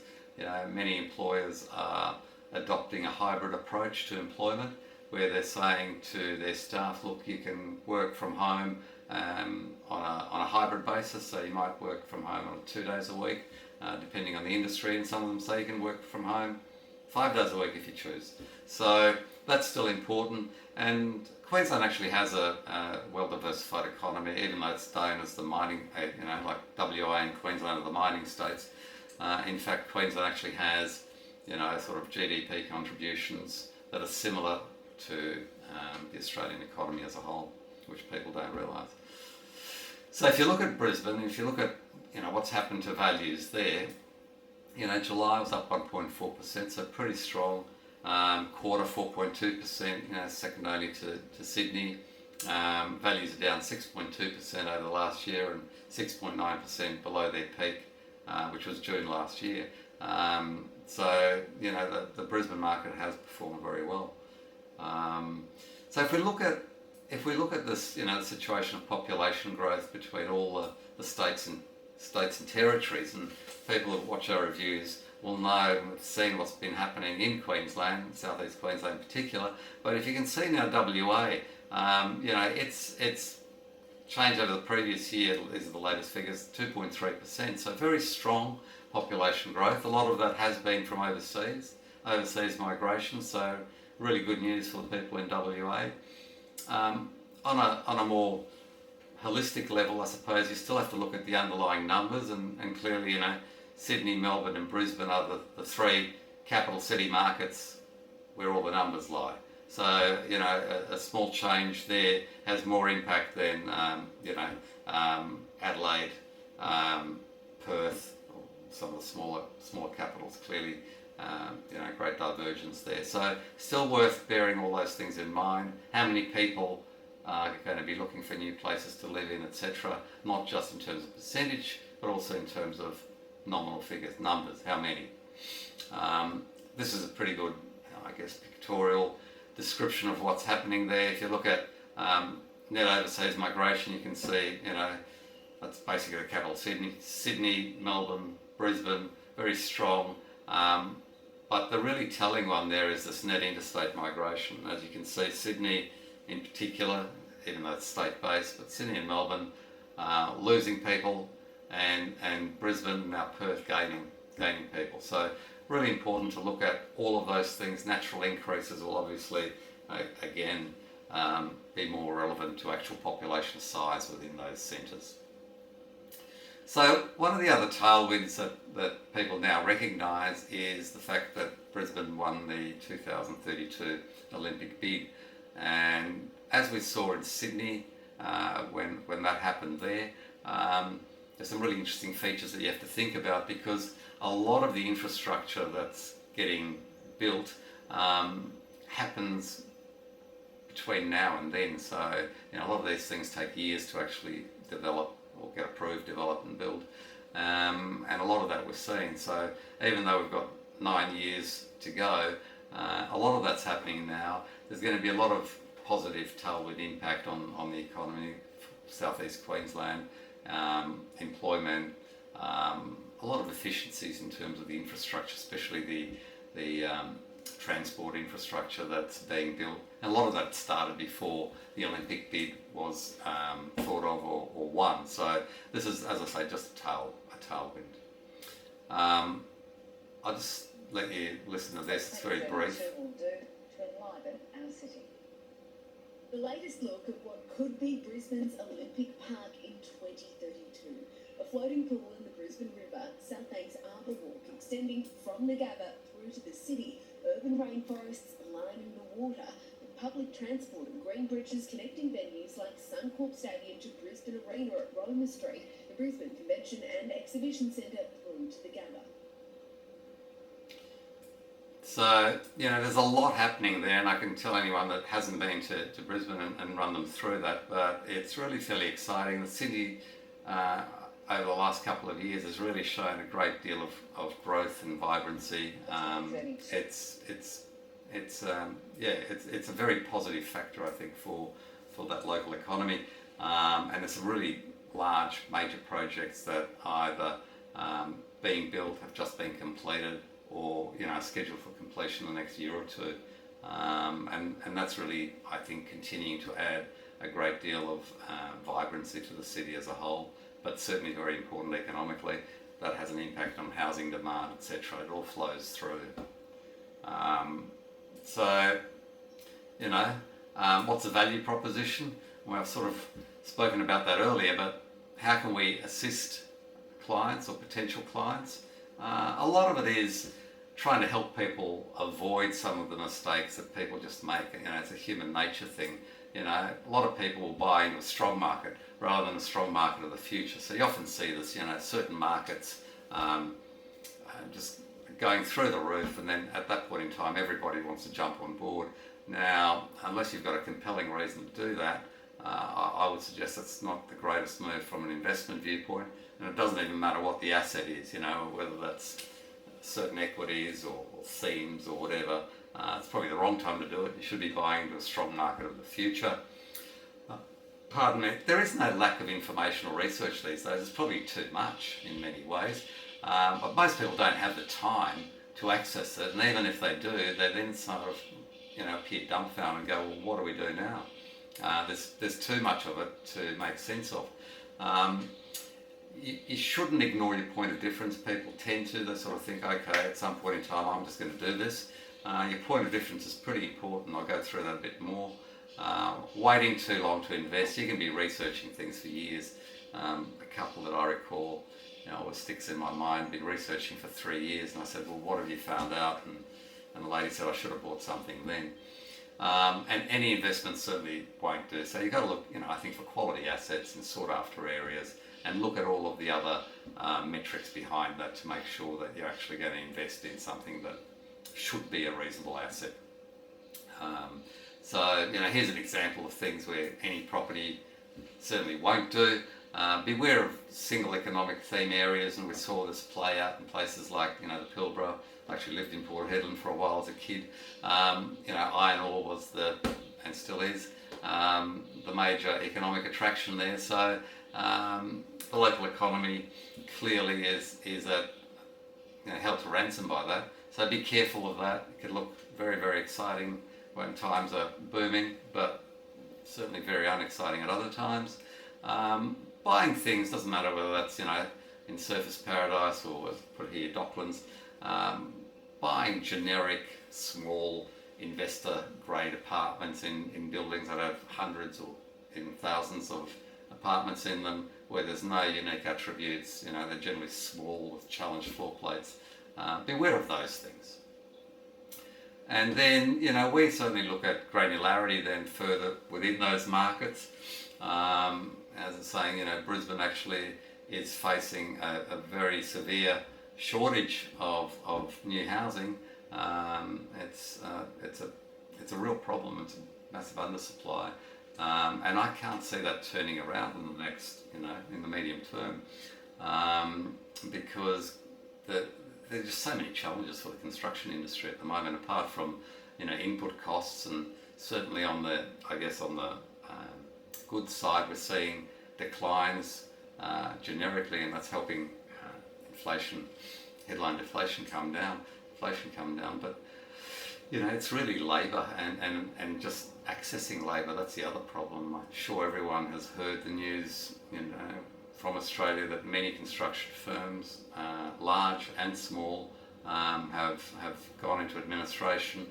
many employers are adopting a hybrid approach to employment, where they're saying to their staff, look, you can work from home on a hybrid basis, so you might work from home on 2 days a week, depending on the industry, and some of them say you can work from home 5 days a week if you choose. So that's still important, and Queensland actually has a well-diversified economy, even though it's known as the mining, like WA and Queensland are the mining states. In fact, Queensland actually has, sort of GDP contributions that are similar to the Australian economy as a whole, which people don't realise. So if you look at Brisbane, if you look at what's happened to values there, July was up 1.4%, so pretty strong. Quarter 4.2%, second only to Sydney. Values are down 6.2% over the last year and 6.9% below their peak, which was June last year. So the Brisbane market has performed very well. So if we look at this, the situation of population growth between all the states and territories, and people who watch our reviews will know and have seen what's been happening in Queensland, southeast Queensland in particular. But if you can see now WA, it's changed over the previous year. These are the latest figures, 2.3%. So very strong population growth. A lot of that has been from overseas migration. So really good news for the people in WA. On a more holistic level, I suppose you still have to look at the underlying numbers, and clearly, Sydney, Melbourne and Brisbane are the three capital city markets where all the numbers lie. So, you know, a small change there has more impact than, Adelaide, Perth, some of the smaller capitals. Clearly, great divergence there. So still worth bearing all those things in mind. How many people are going to be looking for new places to live in, etc. Not just in terms of percentage, but also in terms of nominal figures, numbers, how many. This is a pretty good, pictorial description of what's happening there. If you look at net overseas migration, you can see, that's basically the capital, Sydney, Melbourne, Brisbane, very strong. But the really telling one there is this net interstate migration. As you can see, Sydney in particular, even though it's state-based, but Sydney and Melbourne losing people, and Brisbane, now Perth, gaining people. So really important to look at all of those things. Natural increases will obviously, again, be more relevant to actual population size within those centres. So one of the other tailwinds that people now recognise is the fact that Brisbane won the 2032 Olympic bid. And as we saw in Sydney, when that happened there, there's some really interesting features that you have to think about, because a lot of the infrastructure that's getting built happens between now and then. So, a lot of these things take years to actually develop or get approved, develop and build. And a lot of that we're seeing. So even though we've got 9 years to go, a lot of that's happening now. There's going to be a lot of positive tailwind impact on the economy, southeast Queensland, employment, a lot of efficiencies in terms of the infrastructure, especially the transport infrastructure that's being built. And a lot of that started before the Olympic bid was thought of or won. So this is, as I say, just a tailwind. I'll just let you listen to this. It's very brief. The latest look at what could be Brisbane's Olympic Park in 2032. A floating pool in the Brisbane River, Southbank's Arbour Walk extending from the Gabba through to the city, urban rainforests lining the water, and public transport and green bridges connecting venues like Suncorp Stadium to Brisbane Arena at Roma Street, the Brisbane Convention and Exhibition Centre through to the Gabba. So, there's a lot happening there, and I can tell anyone that hasn't been to Brisbane and run them through that, but it's really fairly exciting. The city, over the last couple of years, has really shown a great deal of growth and vibrancy. It's a very positive factor, I think, for that local economy. And there's some really large major projects that are either being built, have just been completed, or scheduled for completion in the next year or two, and that's really, I think, continuing to add a great deal of vibrancy to the city as a whole, but certainly very important economically. That has an impact on housing demand, etc. It all flows through. What's the value proposition? Well, I've sort of spoken about that earlier, but how can we assist clients or potential clients? A lot of it is trying to help people avoid some of the mistakes that people just make. It's a human nature thing. A lot of people will buy into a strong market rather than a strong market of the future. So you often see this, certain markets just going through the roof, and then at that point in time, everybody wants to jump on board. Now, unless you've got a compelling reason to do that, I would suggest that's not the greatest move from an investment viewpoint. And it doesn't even matter what the asset is, whether that's certain equities or themes or whatever. It's probably the wrong time to do it. You should be buying into a strong market of the future. Pardon me, there is no lack of information or research these days. It's probably too much in many ways. But most people don't have the time to access it. And even if they do, they then sort of, appear dumbfounded and go, well, what do we do now? There's too much of it to make sense of. You shouldn't ignore your point of difference. People tend to. They sort of think, okay, at some point in time, I'm just going to do this. Your point of difference is pretty important. I'll go through that a bit more. Waiting too long to invest. You can be researching things for years. A couple that I recall, always sticks in my mind, been researching for 3 years. And I said, well, what have you found out? And the lady said, I should have bought something then. And any investment certainly won't do. So you've got to look, I think, for quality assets in sought after areas, and look at all of the other metrics behind that to make sure that you're actually going to invest in something that should be a reasonable asset. So here's an example of things where any property certainly won't do. Beware of single economic theme areas, and we saw this play out in places like the Pilbara. I actually lived in Port Hedland for a while as a kid. Iron ore was and still is, the major economic attraction there. So the local economy clearly is held to ransom by that. So be careful of that. It could look very, very exciting when times are booming, but certainly very unexciting at other times. Buying things, doesn't matter whether that's in Surfers Paradise or put here Docklands. Buying generic, small, investor-grade apartments in buildings that have hundreds or even thousands of apartments in them, where there's no unique attributes. They're generally small with challenged floor plates. Beware of those things. And then, we certainly look at granularity then further within those markets. As I'm saying, Brisbane actually is facing a very severe shortage of new housing. It's a real problem. It's a massive undersupply, and I can't see that turning around in the next, in the medium term, because there's just so many challenges for the construction industry at the moment. Apart from input costs, and certainly on the goods side, we're seeing declines generically, and that's helping headline inflation come down, but it's really labour and just accessing labour. That's the other problem. I'm sure everyone has heard the news from Australia that many construction firms, large and small, have gone into administration,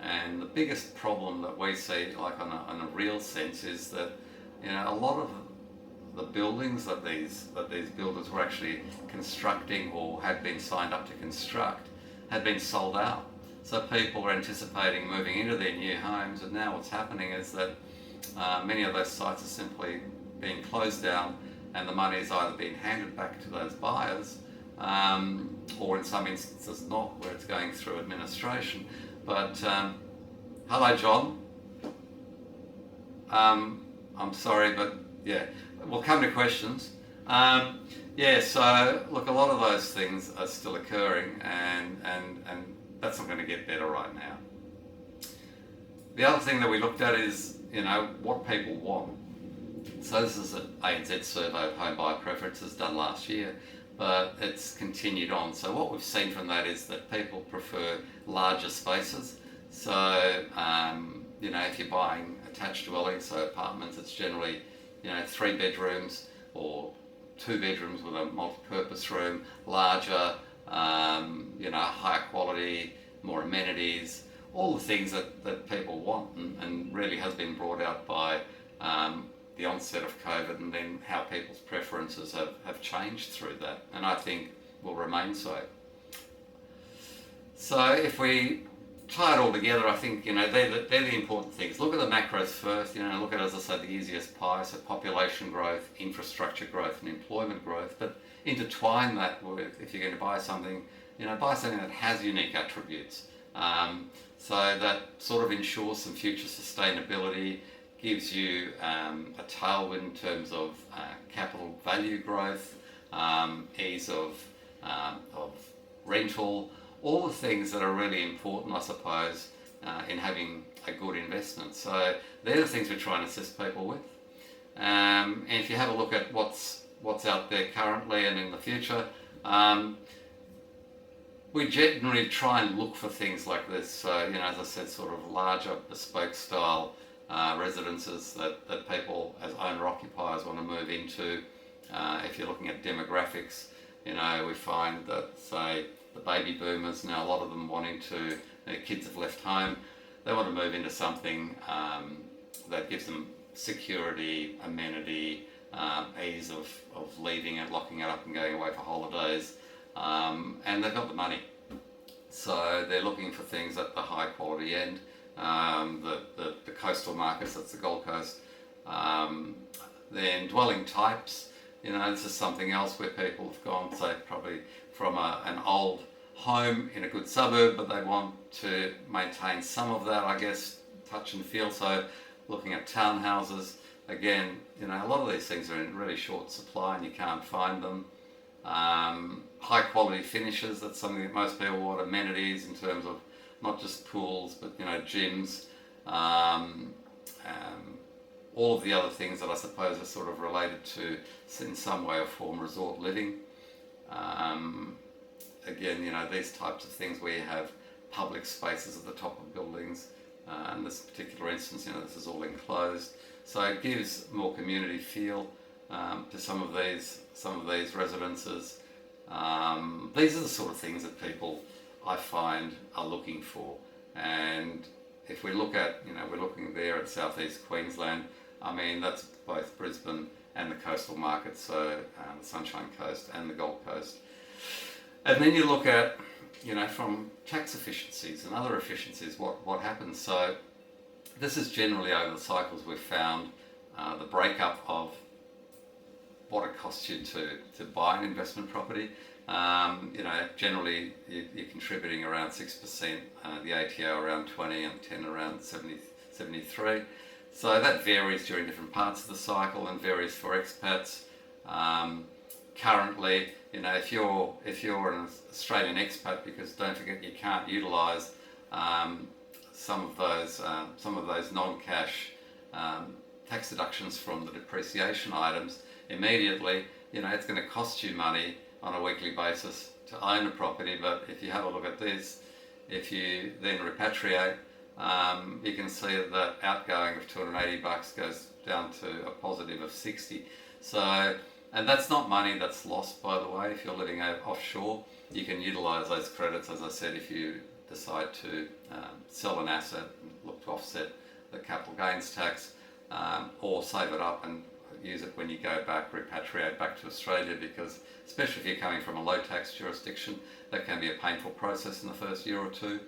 and the biggest problem that we see, like on a real sense, is that a lot of the buildings that these builders were actually constructing or had been signed up to construct had been sold out. So people were anticipating moving into their new homes, and now what's happening is that many of those sites are simply being closed down, and the money is either being handed back to those buyers, or in some instances not, where it's going through administration. But hello, John. I'm sorry, but yeah, we'll come to questions. So look, a lot of those things are still occurring, and that's not going to get better right now. The other thing that we looked at is, what people want. So this is an ANZ survey of home buyer preferences done last year, but it's continued on. So what we've seen from that is that people prefer larger spaces. So, if you're buying attached dwellings, so apartments, it's generally, 3 bedrooms or 2 bedrooms with a multi-purpose room, larger, higher quality, more amenities, all the things that people want, and really has been brought out by the onset of COVID, and then how people's preferences have changed through that, and I think will remain so. So if we tie it all together, I think they're the important things. Look at the macros first. Look at, as I said, the easiest pie, so population growth, infrastructure growth, and employment growth. But intertwine that with, if you're going to buy something, buy something that has unique attributes. So that sort of ensures some future sustainability, gives you a tailwind in terms of capital value growth, ease of rental, all the things that are really important, I suppose, in having a good investment. So they're the things we're trying to assist people with. And if you have a look at what's out there currently and in the future, we generally try and look for things like this. So, as I said, sort of larger bespoke style residences that people as owner-occupiers want to move into. If you're looking at demographics, we find that, say, the baby boomers, now a lot of them wanting to, their kids have left home, they want to move into something that gives them security, amenity, ease of leaving it, locking it up and going away for holidays, and they've got the money. So they're looking for things at the high quality end. the coastal markets, that's the Gold Coast. Then dwelling types, this is something else where people have gone, say, probably from an old home in a good suburb, but they want to maintain some of that, I guess, touch and feel. So looking at townhouses, again, a lot of these things are in really short supply and you can't find them. High quality finishes, that's something that most people want. Amenities in terms of not just pools, but gyms, all of the other things that I suppose are sort of related to, in some way or form, resort living. Again, these types of things where you have public spaces at the top of buildings. In this particular instance, this is all enclosed, so it gives more community feel to some of these residences. These are the sort of things that people, I find, are looking for. And if we look at, we're looking there at southeast Queensland. I mean, that's both Brisbane and the coastal markets, so the Sunshine Coast and the Gold Coast. And then you look at, from tax efficiencies and other efficiencies, what happens. So this is generally over the cycles we've found the breakup of what it costs you to buy an investment property. Generally you're contributing around 6%, the ATO around 20 and 10 around 73. So that varies during different parts of the cycle and varies for expats. Currently, if you're an Australian expat, because don't forget you can't utilise some of those non-cash tax deductions from the depreciation items immediately. It's going to cost you money on a weekly basis to own a property. But if you have a look at this, if you then repatriate, you can see that outgoing of $280 goes down to a positive of 60. So, and that's not money that's lost, by the way. If you're living offshore, you can utilise those credits, as I said, if you decide to sell an asset and look to offset the capital gains tax, or save it up and use it when you go back, repatriate back to Australia, because especially if you're coming from a low tax jurisdiction, that can be a painful process in the first year or two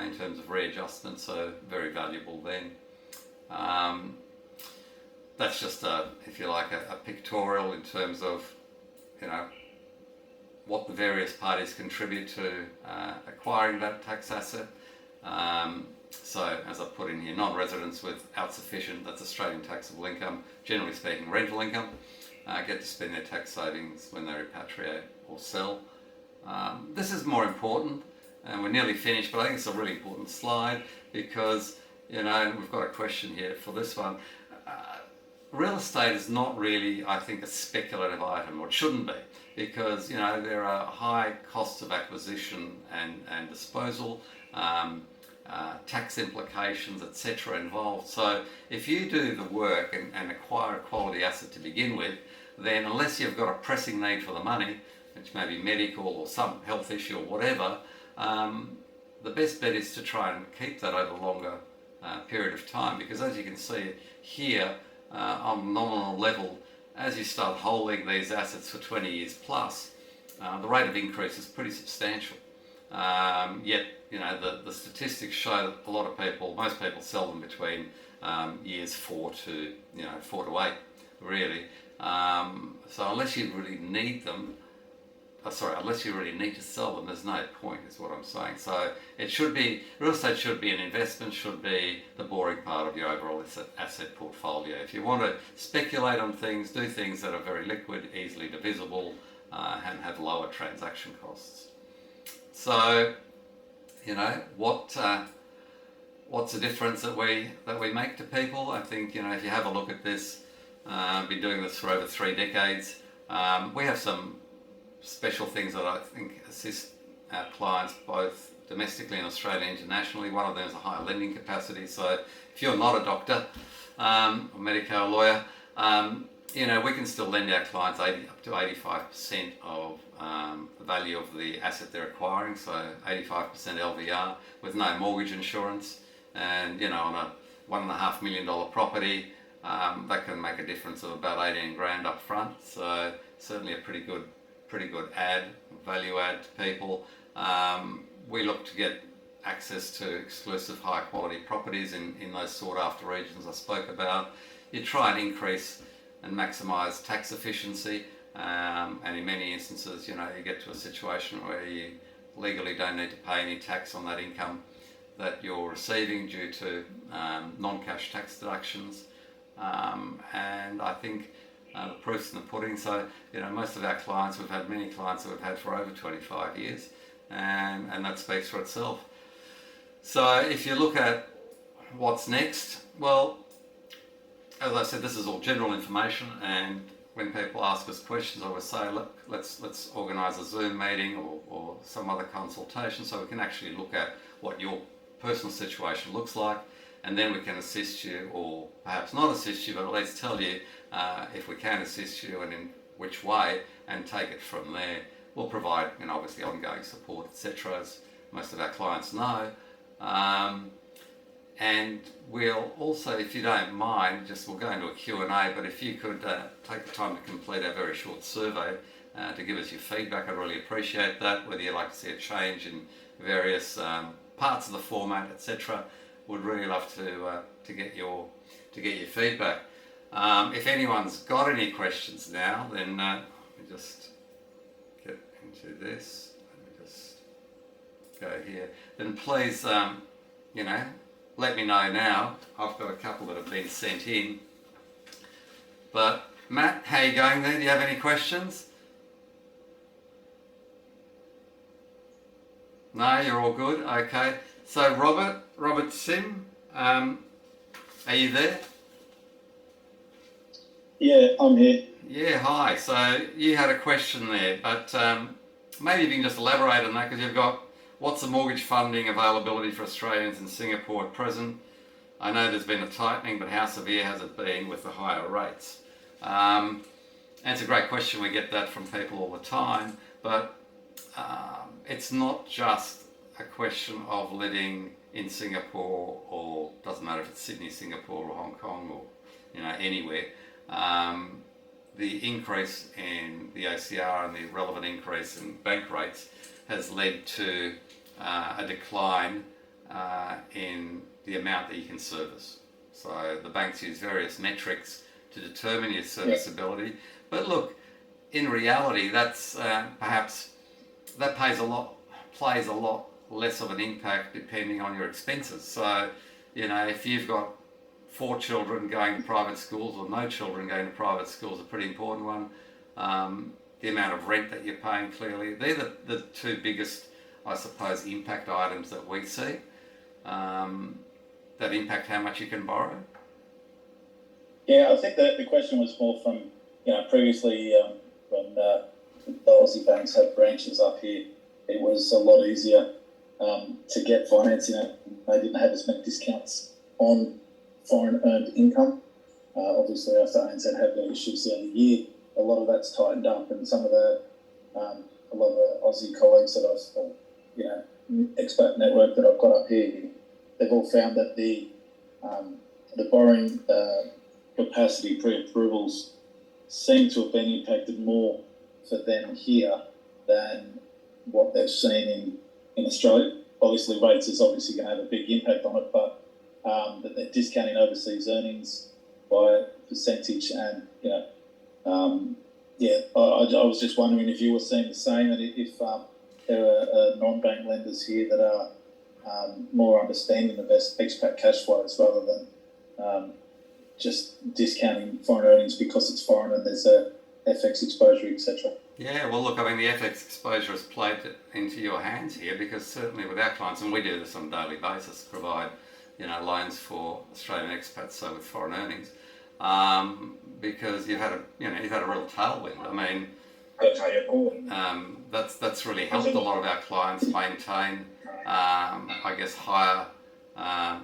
in terms of readjustment, so very valuable then. That's just if you like, a pictorial in terms of what the various parties contribute to acquiring that tax asset. So as I put in here, non-residents without sufficient, that's Australian taxable income, generally speaking rental income, get to spend their tax savings when they repatriate or sell. This is more important, and we're nearly finished, but I think it's a really important slide because, we've got a question here for this one. Real estate is not really, I think, a speculative item, or it shouldn't be, because, there are high costs of acquisition and disposal, tax implications, etc. involved. So if you do the work and acquire a quality asset to begin with, then unless you've got a pressing need for the money, which may be medical or some health issue or whatever, the best bet is to try and keep that over a longer period of time, because as you can see here, on a nominal level, as you start holding these assets for 20 years plus, the rate of increase is pretty substantial. Yet, the statistics show that a lot of people, most people sell them between years 4 to 8, really. So unless you really need them, unless you really need to sell them, there's no point, is what I'm saying. So it should be, real estate should be an investment, should be the boring part of your overall asset portfolio. If you want to speculate on things, do things that are very liquid, easily divisible, and have lower transaction costs. So, what's the difference that we make to people? I think, if you have a look at this, I've been doing this for over 3 decades. We have some special things that I think assist our clients both domestically and Australia and internationally. One of them is a higher lending capacity. So if you're not a doctor or medico lawyer, we can still lend our clients up to 85% of the value of the asset they're acquiring, so 85% LVR with no mortgage insurance. And on a $1.5 million property, that can make a difference of about 18 grand up front. So certainly a pretty good value add to people. We look to get access to exclusive high quality properties in those sought after regions I spoke about. You try and increase and maximise tax efficiency, and in many instances, you get to a situation where you legally don't need to pay any tax on that income that you're receiving due to non-cash tax deductions. And I think the proof's in the pudding. So, most of our clients, we've had many clients that we've had for over 25 years, and that speaks for itself. So if you look at what's next, well, as I said, this is all general information, and when people ask us questions, I always say, look, let's organise a Zoom meeting or some other consultation so we can actually look at what your personal situation looks like, and then we can assist you, or perhaps not assist you, but at least tell you if we can assist you and in which way, and take it from there. We'll provide, obviously ongoing support, etc., as most of our clients know. And we'll also, if you don't mind, we'll go into a Q&A, but if you could take the time to complete our very short survey to give us your feedback, I'd really appreciate that. Whether you'd like to see a change in various parts of the format, etc., would really love to get your feedback. If anyone's got any questions now, then let me just get into this. Let me just go here. Then please, let me know now. I've got a couple that have been sent in. But Matt, how are you going there? Do you have any questions? No, you're all good. Okay. So Robert Sim, are you there? Yeah, I'm here. Yeah, hi. So you had a question there, but maybe you can just elaborate on that, because you've got what's the mortgage funding availability for Australians in Singapore at present? I know there's been a tightening, but how severe has it been with the higher rates? And it's a great question. We get that from people all the time, but it's not just a question of living in Singapore, or doesn't matter if it's Sydney, Singapore or Hong Kong, or anywhere. The increase in the OCR and the relevant increase in bank rates has led to a decline in the amount that you can service. So the banks use various metrics to determine your serviceability. But look, in reality, that's perhaps that plays a lot less of an impact depending on your expenses. So, if you've got 4 children going to private schools or no children going to private schools, a pretty important one. The amount of rent that you're paying, clearly. They're the two biggest, I suppose, impact items that we see that impact how much you can borrow. Yeah, I think that the question was more from, previously when the Aussie banks had branches up here, it was a lot easier to get financing. They didn't have as many discounts on foreign earned income. Obviously, after ANZ had their issues the other year, a lot of that's tightened up, and some of a lot of the Aussie colleagues that expat network that I've got up here, they've all found that the borrowing capacity pre-approvals seem to have been impacted more for them here than what they've seen in Australia. Obviously, rates is obviously going to have a big impact on it, but that they're discounting overseas earnings by a percentage, and I was just wondering if you were seeing the same, and if there are non-bank lenders here that are more understanding of expat cash flows rather than just discounting foreign earnings because it's foreign and there's a FX exposure, etc. Yeah, well, look, the FX exposure has played into your hands here, because certainly with our clients, and we do this on a daily basis, provide loans for Australian expats, so with foreign earnings, because you've had a real tailwind. That's really helped a lot of our clients maintain, higher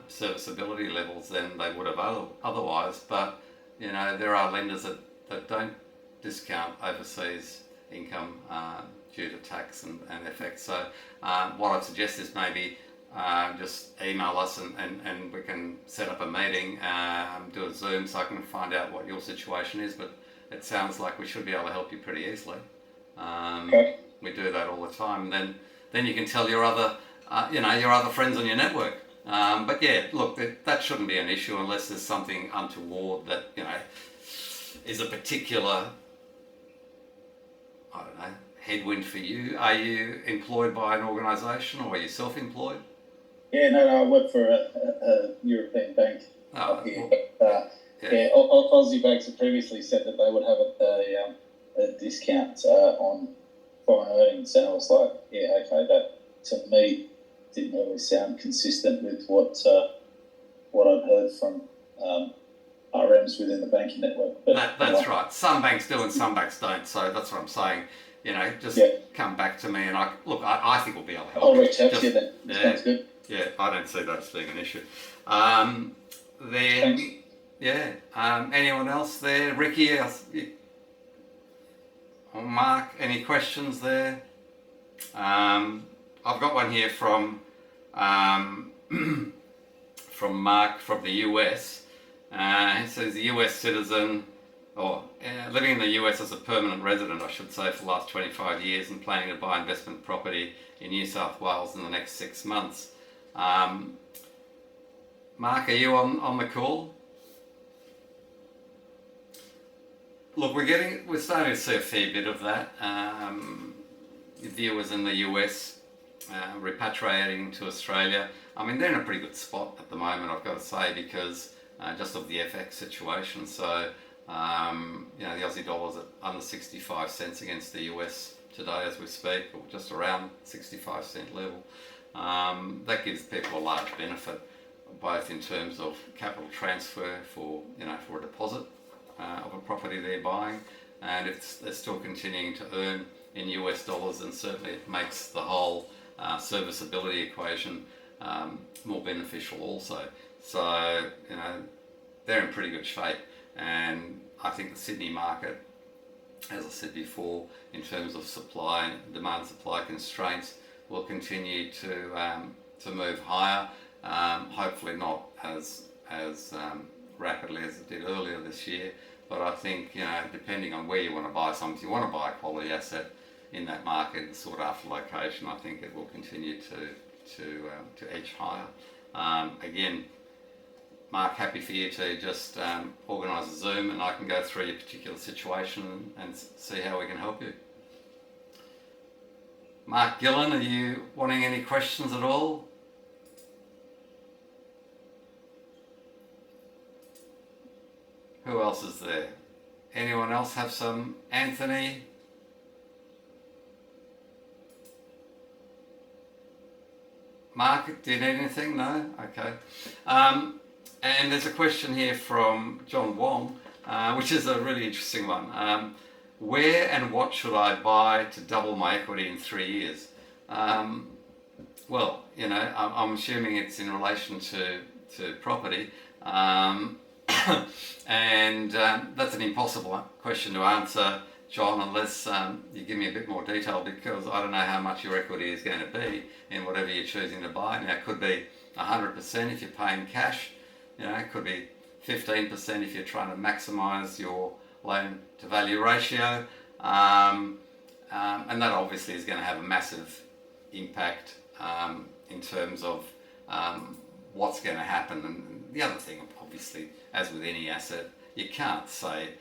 serviceability levels than they would have otherwise. But there are lenders that don't discount overseas income due to tax and FX. So what I'd suggest is maybe just email us and we can set up a meeting, do a Zoom, so I can find out what your situation is. But it sounds like we should be able to help you pretty easily. We do that all the time. And then you can tell your other your other friends on your network. But yeah, look, that shouldn't be an issue unless there's something untoward that, is a particular, I don't know, headwind for you. Are you employed by an organisation or are you self-employed? Yeah, no, I work for a European bank up here. Aussie banks have previously said that they would have a discount on foreign earnings, and I was like, yeah, okay, that to me didn't really sound consistent with what I've heard from RMs within the banking network. But that's right. Some banks do and some banks don't. So that's what I'm saying. Just come back to me and I think we'll be able to help. I'll reach out to you then. Sounds good. Yeah, I don't see that as being an issue. Thanks. Anyone else there? Ricky or Mark, any questions there? I've got one here from Mark from the US. He says the US citizen, or living in the US as a permanent resident, I should say, for the last 25 years and planning to buy investment property in New South Wales in the next 6 months. Mark, are you on the call? Look, we're starting to see a fair bit of that. Viewers in the US repatriating to Australia. I mean, they're in a pretty good spot at the moment, I've got to say, because just of the FX situation. So, the Aussie dollar's at under 65 cents against the US today as we speak, or just around 65 cent level. That gives people a large benefit, both in terms of capital transfer for a deposit of a property they're buying, and if they're still continuing to earn in US dollars, then certainly it makes the whole serviceability equation more beneficial also. So, they're in pretty good shape, and I think the Sydney market, as I said before, in terms of supply and demand-supply constraints, will continue to move higher. Hopefully not as rapidly as it did earlier this year, but I think depending on where you want to buy something, if you want to buy a quality asset in that market, sought after location, I think it will continue to edge higher. Again, Mark, happy for you to just organise a Zoom and I can go through your particular situation and see how we can help you. Mark Gillen, are you wanting any questions at all? Who else is there? Anyone else have some? Anthony? Mark, do you need anything? No? Okay. And there's a question here from John Wong, which is a really interesting one. Where and what should I buy to double my equity in 3 years? Well, I'm assuming it's in relation to property. And that's an impossible question to answer, John, unless you give me a bit more detail, because I don't know how much your equity is going to be in whatever you're choosing to buy. Now, it could be 100% if you're paying cash. It could be 15% if you're trying to maximise your loan to value ratio. And that obviously is going to have a massive impact in terms of what's going to happen. And the other thing, obviously, as with any asset, you can't say,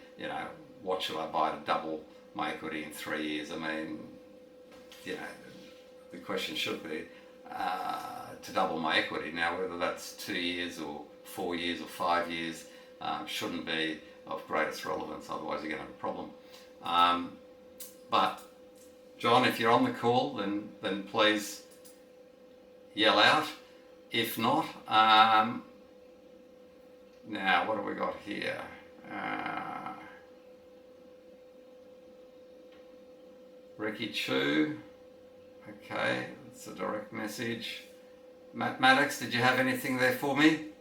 what should I buy to double my equity in 3 years? I mean, the question should be to double my equity. Now, whether that's 2 years or 4 years or 5 years shouldn't be of greatest relevance, otherwise you're going to have a problem. But, John, if you're on the call, then please yell out. If not, now, what have we got here? Ricky Chu. Okay, that's a direct message. Matt Maddox, did you have anything there for me?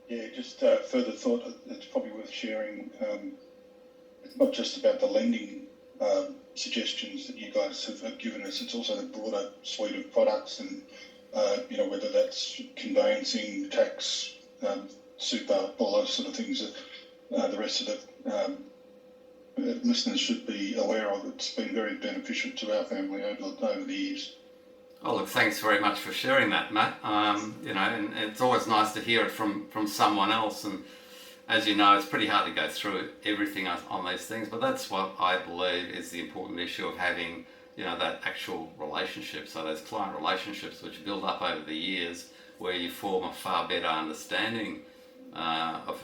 Yeah, just further thought, it's probably worth sharing. It's not just about the lending suggestions that you guys have given us, it's also the broader suite of products and, whether that's conveyancing, tax, super, all those sort of things that the rest of the listeners should be aware of. It's been very beneficial to our family over the years. Oh, look, thanks very much for sharing that, Matt. And it's always nice to hear it from someone else. And as you know, it's pretty hard to go through everything on these things, but that's what I believe is the important issue of having, that actual relationship. So those client relationships which build up over the years, where you form a far better understanding of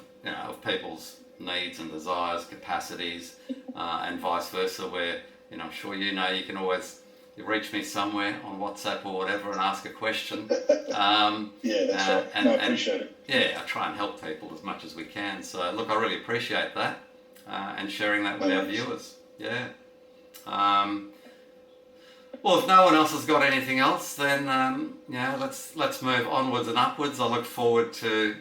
people's needs and desires, capacities, and vice versa. Where I'm sure you can always reach me somewhere on WhatsApp or whatever and ask a question. Yeah, that's right. I appreciate it. Yeah, I try and help people as much as we can. So look, I really appreciate that and sharing that with our viewers. Yeah. Well, if no one else has got anything else, then let's move onwards and upwards. I look forward to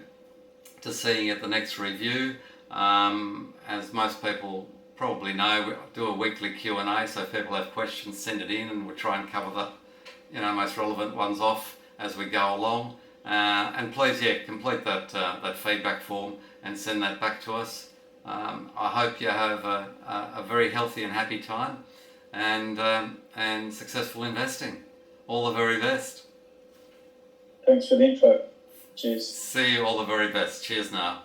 seeing you at the next review. As most people probably know, we do a weekly Q&A, so if people have questions, send it in, and we'll try and cover the most relevant ones off as we go along. And please, complete that feedback form and send that back to us. I hope you have a very healthy and happy time, and successful investing. All the very best. Thanks for the info. Cheers. See you, all the very best. Cheers now.